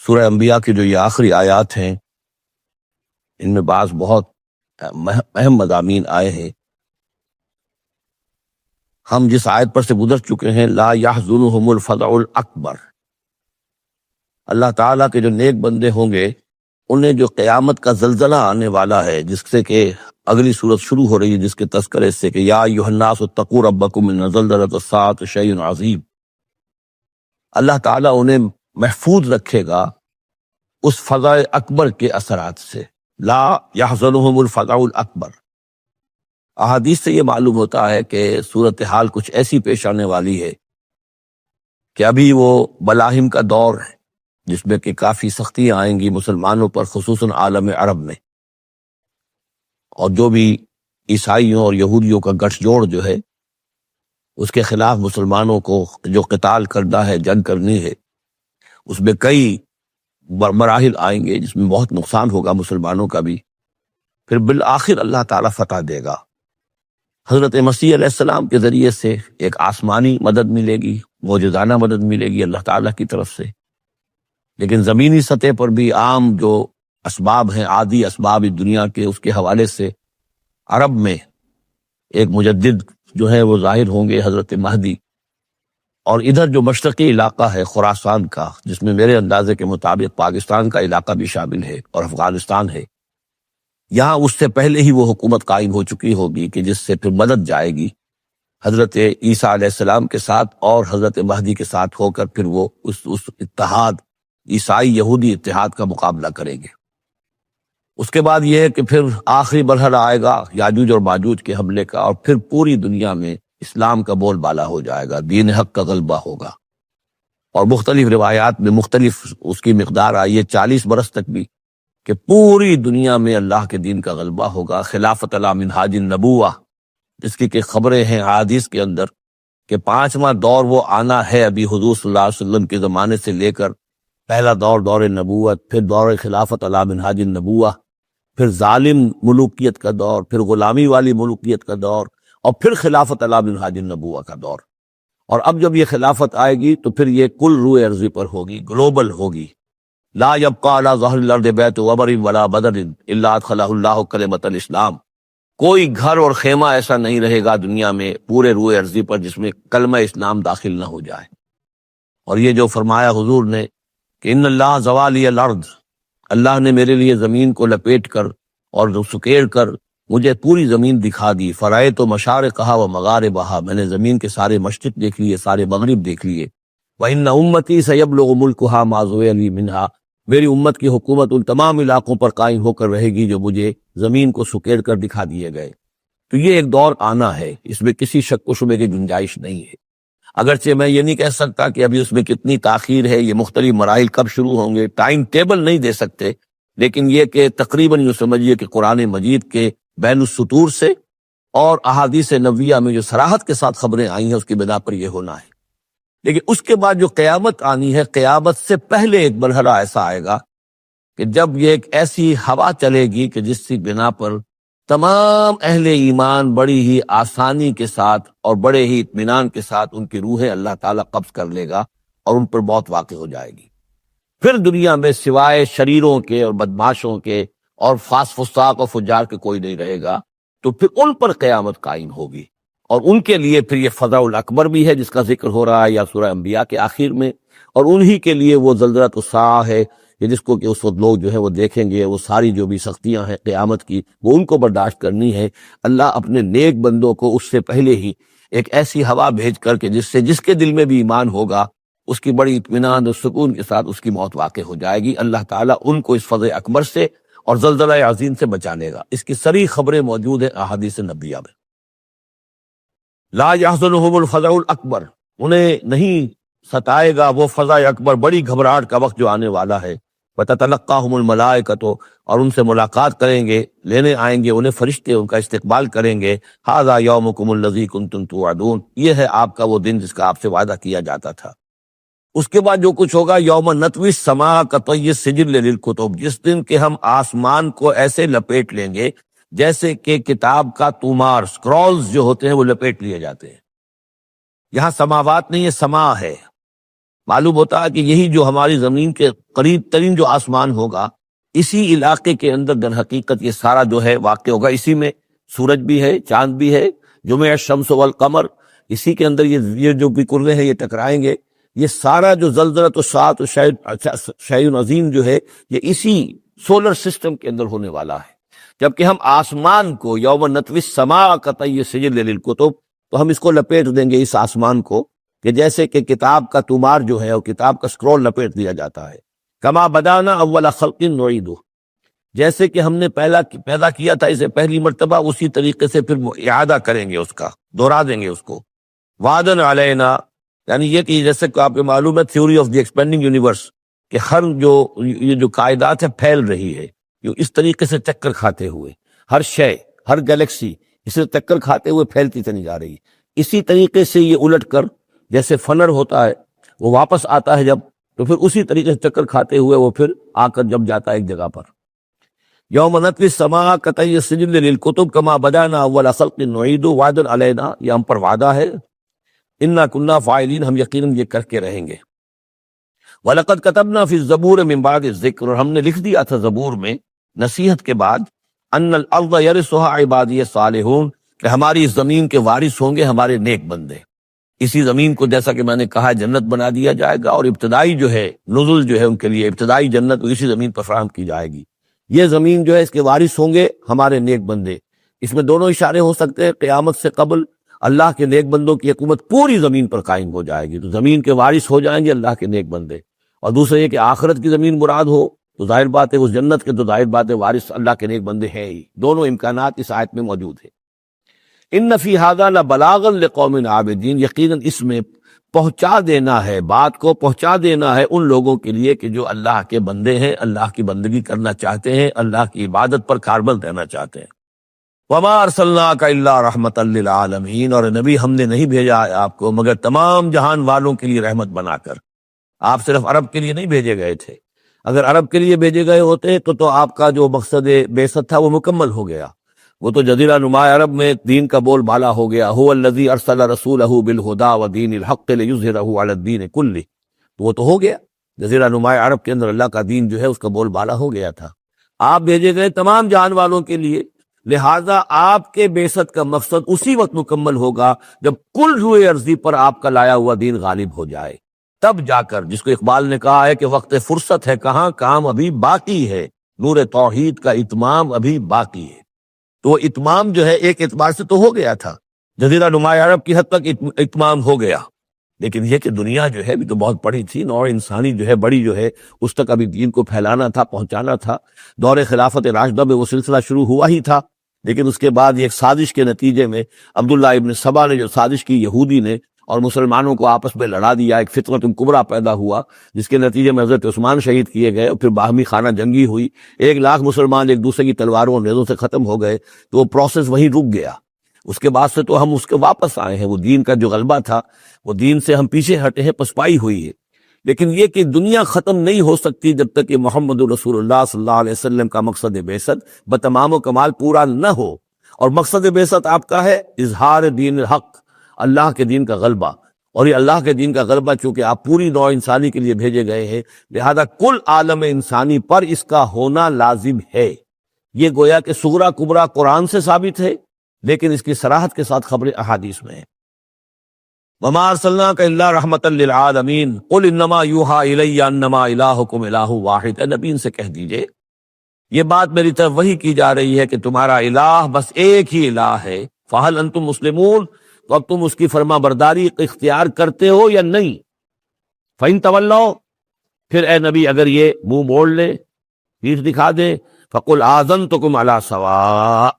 سورہ انبیاء کی جو یہ آخری آیات ہیں، ان میں بعض بہت اہم مضامین آئے ہیں۔ ہم جس آیت پر سے گزر چکے ہیں، لا یحزنہم الفزع الاکبر، اللہ تعالیٰ کے جو نیک بندے ہوں گے انہیں جو قیامت کا زلزلہ آنے والا ہے، جس سے کہ اگلی صورت شروع ہو رہی ہے جس کے تذکرے سے کہ یا ایھا الناس اتقوا ربکم ان زلزلۃ الساعۃ شیء عظیم، اللہ تعالیٰ انہیں محفوظ رکھے گا اس فزع اکبر کے اثرات سے۔ لا یحزنہم الفزع الاکبر، احادیث سے یہ معلوم ہوتا ہے کہ صورتحال کچھ ایسی پیش آنے والی ہے کہ ابھی وہ ملاحم کا دور ہے جس میں کہ کافی سختیاں آئیں گی مسلمانوں پر، خصوصاً عالم عرب میں، اور جو بھی عیسائیوں اور یہودیوں کا گٹھ جوڑ جو ہے اس کے خلاف مسلمانوں کو جو قتال کرنا ہے، جنگ کرنی ہے، اس میں کئی مراحل آئیں گے جس میں بہت نقصان ہوگا مسلمانوں کا بھی، پھر بالآخر اللہ تعالیٰ فتح دے گا۔ حضرت مسیح علیہ السلام کے ذریعے سے ایک آسمانی مدد ملے گی، معجزانہ مدد ملے گی اللہ تعالیٰ کی طرف سے، لیکن زمینی سطح پر بھی عام جو اسباب ہیں، عادی اسباب اس دنیا کے، اس کے حوالے سے عرب میں ایک مجدد جو ہے وہ ظاہر ہوں گے، حضرت مہدی، اور ادھر جو مشرقی علاقہ ہے خراسان کا، جس میں میرے اندازے کے مطابق پاکستان کا علاقہ بھی شامل ہے اور افغانستان ہے، یہاں اس سے پہلے ہی وہ حکومت قائم ہو چکی ہوگی کہ جس سے پھر مدد جائے گی حضرت عیسیٰ علیہ السلام کے ساتھ اور حضرت مہدی کے ساتھ ہو کر، پھر وہ اس اتحاد، عیسائی یہودی اتحاد کا مقابلہ کریں گے۔ اس کے بعد یہ ہے کہ پھر آخری مرحلہ آئے گا یاجوج اور ماجوج کے حملے کا، اور پھر پوری دنیا میں اسلام کا بول بالا ہو جائے گا، دین حق کا غلبہ ہوگا، اور مختلف روایات میں مختلف اس کی مقدار آئی ہے، 40 برس تک بھی، کہ پوری دنیا میں اللہ کے دین کا غلبہ ہوگا۔ خلافت علی منہاج النبوہ، جس کی کہ خبریں ہیں حدیث کے اندر کہ 5واں دور وہ آنا ہے ابھی حضور صلی اللہ علیہ وسلم کے زمانے سے لے کر، پہلا دور دور نبوت، پھر دور خلافت علی منہاج النبوہ، پھر ظالم ملوکیت کا دور، پھر غلامی والی ملوکیت کا دور، اور پھر خلافت علی منہاج النبوہ کا دور۔ اور اب جب یہ خلافت آئے گی تو پھر یہ کل روئے ارضی پر ہوگی، گلوبل ہوگی۔ لا یبقى علی ظہر الارض بیت وبر ولا بدر الا ادخلہ اللہ کلمۃ الاسلام، کوئی گھر اور خیمہ ایسا نہیں رہے گا دنیا میں پورے روئے ارضی پر جس میں کلمہ اسلام داخل نہ ہو جائے۔ اور یہ جو فرمایا حضور نے کہ ان اللہ زوالی الارض، اللہ نے میرے لیے زمین کو لپیٹ کر اور سکیڑ کر مجھے پوری زمین دکھا دی، فرائے تو مشارقہا و مغاربہا، میں نے زمین کے سارے مشرق دیکھ لیے، سارے مغرب دیکھ لیے۔ وَإِنَّ أُمَّتِي سَيَبْلُغُ مُلْكُهَا مَا زُوِّيَ لِي مِنْهَا، میری امت کی حکومت ان تمام علاقوں پر قائم ہو کر رہے گی جو مجھے زمین کو سکیڑ کر دکھا دیے گئے۔ تو یہ ایک دور آنا ہے، اس میں کسی شک و شبے کی گنجائش نہیں ہے۔ اگرچہ میں یہ نہیں کہہ سکتا کہ ابھی اس میں کتنی تاخیر ہے، یہ مختلف مراحل کب شروع ہوں گے، ٹائم ٹیبل نہیں دے سکتے، لیکن یہ کہ تقریباً یوں سمجھیے کہ قرآن مجید کے بین السطور سے اور احادیث نبویہ میں جو صراحت کے ساتھ خبریں آئی ہیں اس کی بنا پر یہ ہونا ہے۔ لیکن اس کے بعد جو قیامت آنی ہے، قیامت سے پہلے ایک مرحلہ ایسا آئے گا کہ جب یہ ایک ایسی ہوا چلے گی کہ جس کی بنا پر تمام اہل ایمان بڑی ہی آسانی کے ساتھ اور بڑے ہی اطمینان کے ساتھ ان کی روحیں اللہ تعالیٰ قبض کر لے گا اور ان پر موت واقع ہو جائے گی۔ پھر دنیا میں سوائے شریروں کے اور بدماشوں کے اور فساق و فجار کے کوئی نہیں رہے گا، تو پھر ان پر قیامت قائم ہوگی، اور ان کے لیے پھر یہ فضع الاکبر بھی ہے جس کا ذکر ہو رہا ہے یا سورہ انبیاء کے آخر میں، اور انہی کے لیے وہ زلزلۃ الساعہ ہے کہ جس کو کہ اس وقت لوگ جو ہے وہ دیکھیں گے، وہ ساری جو بھی سختیاں ہیں قیامت کی وہ ان کو برداشت کرنی ہے۔ اللہ اپنے نیک بندوں کو اس سے پہلے ہی ایک ایسی ہوا بھیج کر کے جس سے جس کے دل میں بھی ایمان ہوگا اس کی بڑی اطمینان اور سکون کے ساتھ اس کی موت واقع ہو جائے گی۔ اللہ تعالیٰ ان کو اس فضح اکبر سے اور زلزلہ عظیم سے بچا لے گا۔ اس کی صریح خبریں موجود ہیں احادیث نبویہ میں۔ لا یحزنہم الفزع الاکبر، انہیں نہیں ستائے گا وہ فزع اکبر، بڑی گھبراہٹ کا وقت جو آنے والا ہے۔ وتتلقاہم الملائکۃ، اور ان سے ملاقات کریں گے، لینے آئیں گے انہیں فرشتے، ان کا استقبال کریں گے۔ ھذا یومکم الذی کنتم توعدون، یہ ہے آپ کا وہ دن جس کا آپ سے وعدہ کیا جاتا تھا۔ اس کے بعد جو کچھ ہوگا، یوم نطوی السماء کطی السجل للکتب، جس دن کہ ہم آسمان کو ایسے لپیٹ لیں گے جیسے کہ کتاب کا تومار، سکرولز جو ہوتے ہیں وہ لپیٹ لیے جاتے ہیں۔ یہاں سماوات نہیں ہے، سما ہے۔ معلوم ہوتا ہے کہ یہی جو ہماری زمین کے قریب ترین جو آسمان ہوگا، اسی علاقے کے اندر در حقیقت یہ سارا جو ہے واقع ہوگا۔ اسی میں سورج بھی ہے، چاند بھی ہے، جمع الشمس والقمر، اسی کے اندر یہ جو بھی کرے ہیں یہ ٹکرائیں گے۔ یہ سارا جو زلزلۃ الساعۃ شیء عظیم جو ہے یہ اسی سولر سسٹم کے اندر ہونے والا ہے۔ جبکہ ہم آسمان کو یوم نطوی السماء کطی السجل للکتب، تو ہم اس کو لپیٹ دیں گے، اس آسمان کو، کہ جیسے کہ کتاب کا تومار جو ہے اور کتاب کا سکرول لپیٹ دیا جاتا ہے۔ کما بدانا اول خلق نعیدہ، جیسے کہ ہم نے پیدا کیا تھا اسے پہلی مرتبہ، اسی طریقے سے پھر اعادہ کریں گے، اس کا دوہرا دیں گے اس کو۔ وعدن علینا، یعنی یہ کہ جیسے کہ آپ کو معلوم ہے theory of the expanding universe, کہ ہر یہ جو کائنات ہے پھیل رہی ہے، جو اس طریقے سے چکر کھاتے ہوئے، ہر شے، ہر گلیکسی اسے چکر کھاتے ہوئے پھیلتی چلی جا رہی ہے۔ اسی طریقے سے یہ الٹ کر جیسے فنر ہوتا ہے وہ واپس آتا ہے جب، تو پھر اسی طریقے سے چکر کھاتے ہوئے وہ پھر آ کر جب جاتا ہے ایک جگہ پر۔ یوم نطوی السماء کطی السجل للکتب کما بدانا اول خلق نعیدہ وعدا علینا، یہ ہم پر وعدہ ہے۔ انا کنا فاعلین، ہم یقیناً یہ کر کے رہیں گے۔ وَلَقَدْ كَتَبْنَا فِي الزَّبُورِ مِن بَعْدِ الذِّكْرِ، اور ہم نے لکھ دیا تھا زبور میں نصیحت کے بعد، أَنَّ الْأَرْضَ يَرِثُهَا عِبَادِيَ الصَّالِحُونَ، کہ ہماری اس زمین کے وارث ہوں گے ہمارے نیک بندے۔ اسی زمین کو جیسا کہ میں نے کہا جنت بنا دیا جائے گا، اور ابتدائی جو ہے نزل جو ہے ان کے لیے ابتدائی جنت اسی زمین پر فراہم کی جائے گی۔ یہ زمین جو ہے اس کے وارث ہوں گے ہمارے نیک بندے۔ اس میں دونوں اشارے ہو سکتے ہیں، قیامت سے قبل اللہ کے نیک بندوں کی حکومت پوری زمین پر قائم ہو جائے گی، تو زمین کے وارث ہو جائیں گے اللہ کے نیک بندے۔ اور دوسرے یہ کہ آخرت کی زمین مراد ہو تو ظاہر بات ہے اس جنت کے تو ظاہر بات ہے وارث اللہ کے نیک بندے ہیں ہی۔ دونوں امکانات اس آیت میں موجود ہیں۔ ان فی ھذا لبلاغا لقوم عابدین، یقیناً اس میں پہنچا دینا ہے، بات کو پہنچا دینا ہے ان لوگوں کے لیے کہ جو اللہ کے بندے ہیں، اللہ کی بندگی کرنا چاہتے ہیں، اللہ کی عبادت پر کاربند رہنا چاہتے ہیں۔ وما ارسلناک الا رحمتا للعالمین، اور نبی ہم نے نہیں بھیجا ہے آپ کو مگر تمام جہان والوں کے لیے رحمت بنا کر۔ آپ صرف عرب کے لیے نہیں بھیجے گئے تھے، اگر عرب کے لیے بھیجے گئے ہوتے تو آپ کا جو مقصد بعثت تھا وہ مکمل ہو گیا، وہ تو جزیرہ نما عرب میں دین کا بول بالا ہو گیا۔ هو الذی ارسل رسولہ بالہدی ودین الحق لیظہرہ علی الدین کلہ، تو وہ تو ہو گیا، جزیرہ نما عرب کے اندر اللہ کا دین جو ہے اس کا بول بالا ہو گیا تھا۔ آپ بھیجے گئے تمام جہان والوں کے لیے، لہٰذا آپ کے بعثت کا مقصد اسی وقت مکمل ہوگا جب کل روئے ارضی پر آپ کا لایا ہوا دین غالب ہو جائے، تب جا کر، جس کو اقبال نے کہا ہے کہ وقت فرصت ہے کہاں، کام ابھی باقی ہے، نور توحید کا اتمام ابھی باقی ہے۔ تو وہ اتمام جو ہے ایک اعتبار سے تو ہو گیا تھا، جزیرہ نما عرب کی حد تک اتمام ہو گیا، لیکن یہ کہ دنیا جو ہے ابھی تو بہت بڑی تھی، نوع انسانی جو ہے بڑی جو ہے اس تک ابھی دین کو پھیلانا تھا، پہنچانا تھا۔ دور خلافت راشدہ میں وہ سلسلہ شروع ہوا ہی تھا، لیکن اس کے بعد ایک سازش کے نتیجے میں عبداللہ ابن سبا نے جو سازش کی یہودی نے، اور مسلمانوں کو آپس میں لڑا دیا، ایک فتنۃ کبریٰ پیدا ہوا، جس کے نتیجے میں حضرت عثمان شہید کیے گئے، اور پھر باہمی خانہ جنگی ہوئی، 1,00,000 مسلمان ایک دوسرے کی تلواروں اور نیزوں سے ختم ہو گئے، تو وہ پروسیس وہیں رک گیا۔ اس کے بعد سے تو ہم اس کے واپس آئے ہیں، وہ دین کا جو غلبہ تھا وہ دین سے ہم پیچھے ہٹے ہیں، پسپائی ہوئی ہے۔ لیکن یہ کہ دنیا ختم نہیں ہو سکتی جب تک کہ محمد رسول اللہ صلی اللہ علیہ وسلم کا مقصد بعثت بتمام و کمال پورا نہ ہو، اور مقصد بعثت آپ کا ہے اظہار دین الحق، اللہ کے دین کا غلبہ، اور یہ اللہ کے دین کا غلبہ چونکہ آپ پوری نوع انسانی کے لیے بھیجے گئے ہیں، لہذا کل عالم انسانی پر اس کا ہونا لازم ہے۔ یہ گویا کہ صغریٰ کبریٰ قرآن سے ثابت ہے، لیکن اس کی صراحت کے ساتھ خبر احادیث میں ہے۔ وما ارسلناک الا رحمتا للعالمین قل انما یوحی الی انما الہکم الہ واحد، اے نبی ان سے کہہ دیجئے یہ بات میری طرف وحی کی جا رہی ہے کہ تمہارا الہ بس ایک ہی الہ ہے۔ فہل انتم مسلمون، تو اب تم اس کی فرما برداری اختیار کرتے ہو یا نہیں؟ فَإِن تَوَلَّوْا، پھر اے نبی اگر یہ منہ موڑ لے، پیٹھ دکھا دے، فَقُلْ آذَنْتُكُمْ عَلَىٰ سَوَاءٍ،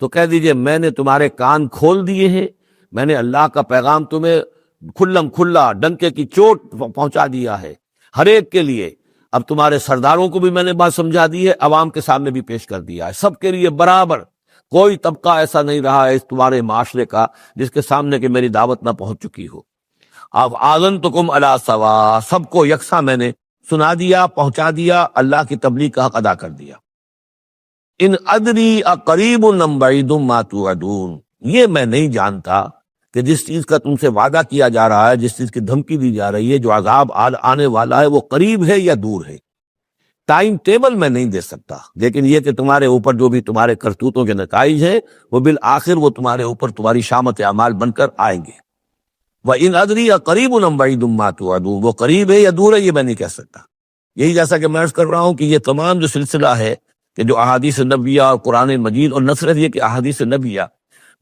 تو کہہ دیجئے میں نے تمہارے کان کھول دیے ہیں، میں نے اللہ کا پیغام تمہیں کھلم کھلا ڈنکے کی چوٹ پہنچا دیا ہے ہر ایک کے لیے۔ اب تمہارے سرداروں کو بھی میں نے بات سمجھا دی ہے، عوام کے سامنے بھی پیش کر دیا ہے، سب کے لیے برابر۔ کوئی طبقہ ایسا نہیں رہا ہے اس تمہارے معاشرے کا جس کے سامنے کہ میری دعوت نہ پہنچ چکی ہو۔ اب آذنتکم علی سوا، سب کو یکساں میں نے سنا دیا، پہنچا دیا، اللہ کی تبلیغ کا حق ادا کر دیا۔ ان ادری اقریب ام بعید ما توعدون، یہ میں نہیں جانتا کہ جس چیز کا تم سے وعدہ کیا جا رہا ہے، جس چیز کی دھمکی دی جا رہی ہے، جو عذاب آنے والا ہے، وہ قریب ہے یا دور ہے۔ ٹائم ٹیبل میں نہیں دے سکتا، لیکن یہ کہ تمہارے اوپر جو بھی تمہارے کرتوتوں کے نتائج ہیں وہ بالآخر وہ تمہارے اوپر تمہاری شامت اعمال بن کر آئیں گے۔ وَإِنْ أَدْرِي أَقَرِيبٌ أَمْ بَعِيدٌ مَا تُوعَدُونَ، وہ قریب ہے یا دور ہے یہ میں نہیں کہہ سکتا۔ یہی جیسا کہ میں عرض کر رہا ہوں کہ یہ تمام جو سلسلہ ہے کہ جو احادیث نبویہ اور قرآن مجید، اور نہ صرف یہ کہ احادیث نبویہ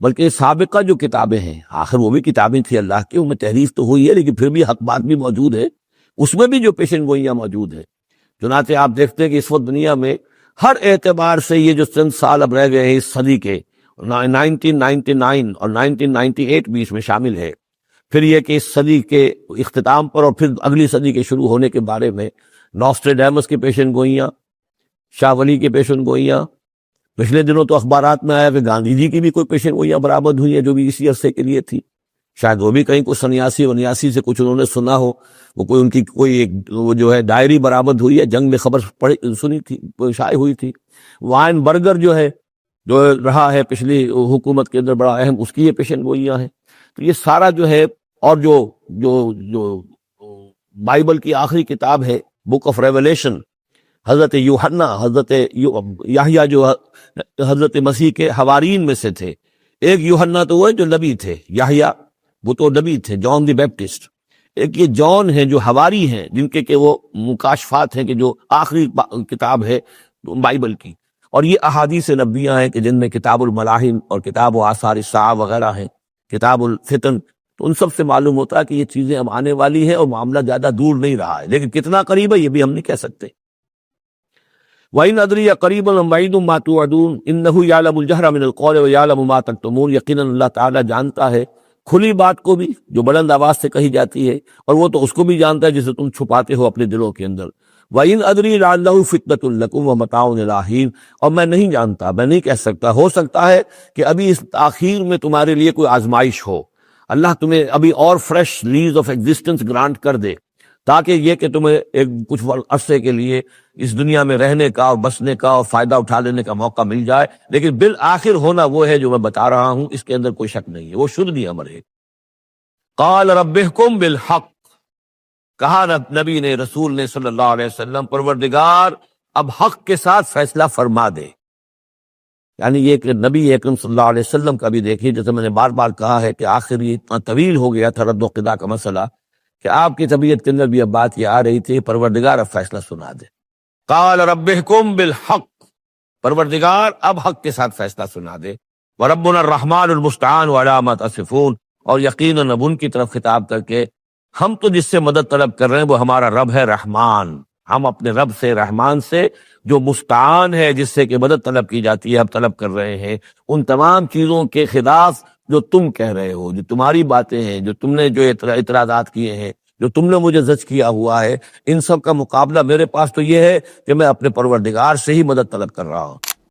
بلکہ سابقہ جو کتابیں ہیں، آخر وہ بھی کتابیں تھیں اللہ کی، ان میں تحریف تو ہوئی ہے لیکن پھر بھی حق بات بھی موجود ہے، اس میں بھی جو پیشن گوئیاں موجود ہیں۔ چنانچہ آپ دیکھتے ہیں کہ اس وقت دنیا میں ہر اعتبار سے یہ جو چند سال اب رہ گئے ہیں اس صدی کے، 1999 اور 1998 بھی اس میں شامل ہے، پھر یہ کہ اس صدی کے اختتام پر اور پھر اگلی صدی کے شروع ہونے کے بارے میں نوسٹریڈیمس کی پیشن گوئیاں، شاہ ولی کی پیشن گوئیاں، پچھلے دنوں تو اخبارات میں آیا کہ گاندھی جی کی بھی کوئی پیشن گوئیاں برآمد ہوئی ہیں جو بھی اسی عرصے کے لیے تھی، شاید وہ بھی کہیں کچھ سنیاسی سے کچھ انہوں نے سنا ہو، وہ کوئی ان کی کوئی ایک وہ جو ہے ڈائری برآمد ہوئی ہے، جنگ میں خبر سنی تھی، شائع ہوئی تھی۔ وائن برگر جو ہے، جو رہا ہے پچھلی حکومت کے اندر بڑا اہم، اس کی یہ پیشن گوئیاں ہیں۔ تو یہ سارا جو ہے، اور جو بائبل کی آخری کتاب ہے بک آف ریولیشن، حضرت یوحنا، حضرت یحییٰ جو حضرت مسیح کے حوارین میں سے تھے، ایک یوحنا تو وہ ہے جو نبی تھے، یحییٰ وہ تو نبی تھے، جان دی بیپٹسٹ، ایک یہ جان ہیں جو حواری ہیں، جن کے کہ وہ مکاشفات ہیں کہ جو آخری کتاب ہے بائبل کی، اور یہ احادیث نبویہ ہیں کہ جن میں کتاب الملاحم اور کتاب و آثار الساعہ وغیرہ ہیں، کتاب الفتن، تو ان سب سے معلوم ہوتا ہے کہ یہ چیزیں اب آنے والی ہیں اور معاملہ زیادہ دور نہیں رہا ہے، لیکن کتنا قریب ہے یہ بھی ہم نہیں کہہ سکتے۔ وَإِنْ أَدْرِي أَقَرِيبٌ أَمْ بَعِيدٌ مَا تُوعَدُونَ إِنَّهُ يَعْلَمُ الْجَهْرَ مِنَ الْقَوْلِ وَيَعْلَمُ مَا تَكْتُمُونَ، یقیناً اللہ تعالیٰ جانتا ہے کھلی بات کو بھی جو بلند آواز سے کہی جاتی ہے، اور وہ تو اس کو بھی جانتا ہے جسے تم چھپاتے ہو اپنے دلوں کے اندر۔ وَإِنْ أَدْرِي لَعَلَّهُ فِتْنَةٌ لَكُمْ وَمَتَاعٌ إِلَىٰ حِينٍ، اور میں نہیں جانتا، میں نہیں کہہ سکتا، ہو سکتا ہے کہ ابھی اس تاخیر میں تمہارے لیے کوئی آزمائش ہو، اللہ تمہیں ابھی اور fresh lease of existence grant کر دے، تاکہ یہ کہ تمہیں ایک کچھ عرصے کے لیے اس دنیا میں رہنے کا اور بسنے کا اور فائدہ اٹھا لینے کا موقع مل جائے، لیکن بالآخر ہونا وہ ہے جو میں بتا رہا ہوں، اس کے اندر کوئی شک نہیں ہے، وہ شدنی امر ہے۔ قال رب احکم بالحق، کہا نبی نے، رسول نے صلی اللہ علیہ وسلم، پروردگار اب حق کے ساتھ فیصلہ فرما دے۔ یعنی یہ کہ نبی اکرم صلی اللہ علیہ وسلم کا بھی دیکھیے، جیسے میں نے بار بار کہا ہے کہ آخر یہ اتنا طویل ہو گیا تھا رد و قضا کا مسئلہ کہ آپ کی طبیعت کے اندر بھی اب بات یہ آ رہی تھی، پروردگار اب فیصلہ سنا دے۔ قال رب احکم بالحق، پروردگار اب حق کے ساتھ فیصلہ سنا دے۔ وربنا الرحمن المستعان علی ما تصفون، اور یقیناً اب ان کی طرف خطاب کر کے، ہم تو جس سے مدد طلب کر رہے ہیں وہ ہمارا رب ہے رحمان، ہم اپنے رب سے رحمان سے جو مستعان ہے، جس سے کہ مدد طلب کی جاتی ہے، ہم طلب کر رہے ہیں ان تمام چیزوں کے خلاف جو تم کہہ رہے ہو، جو تمہاری باتیں ہیں، جو تم نے جو اعتراضات کیے ہیں، جو تم نے مجھے زج کیا ہوا ہے، ان سب کا مقابلہ میرے پاس تو یہ ہے کہ میں اپنے پروردگار سے ہی مدد طلب کر رہا ہوں۔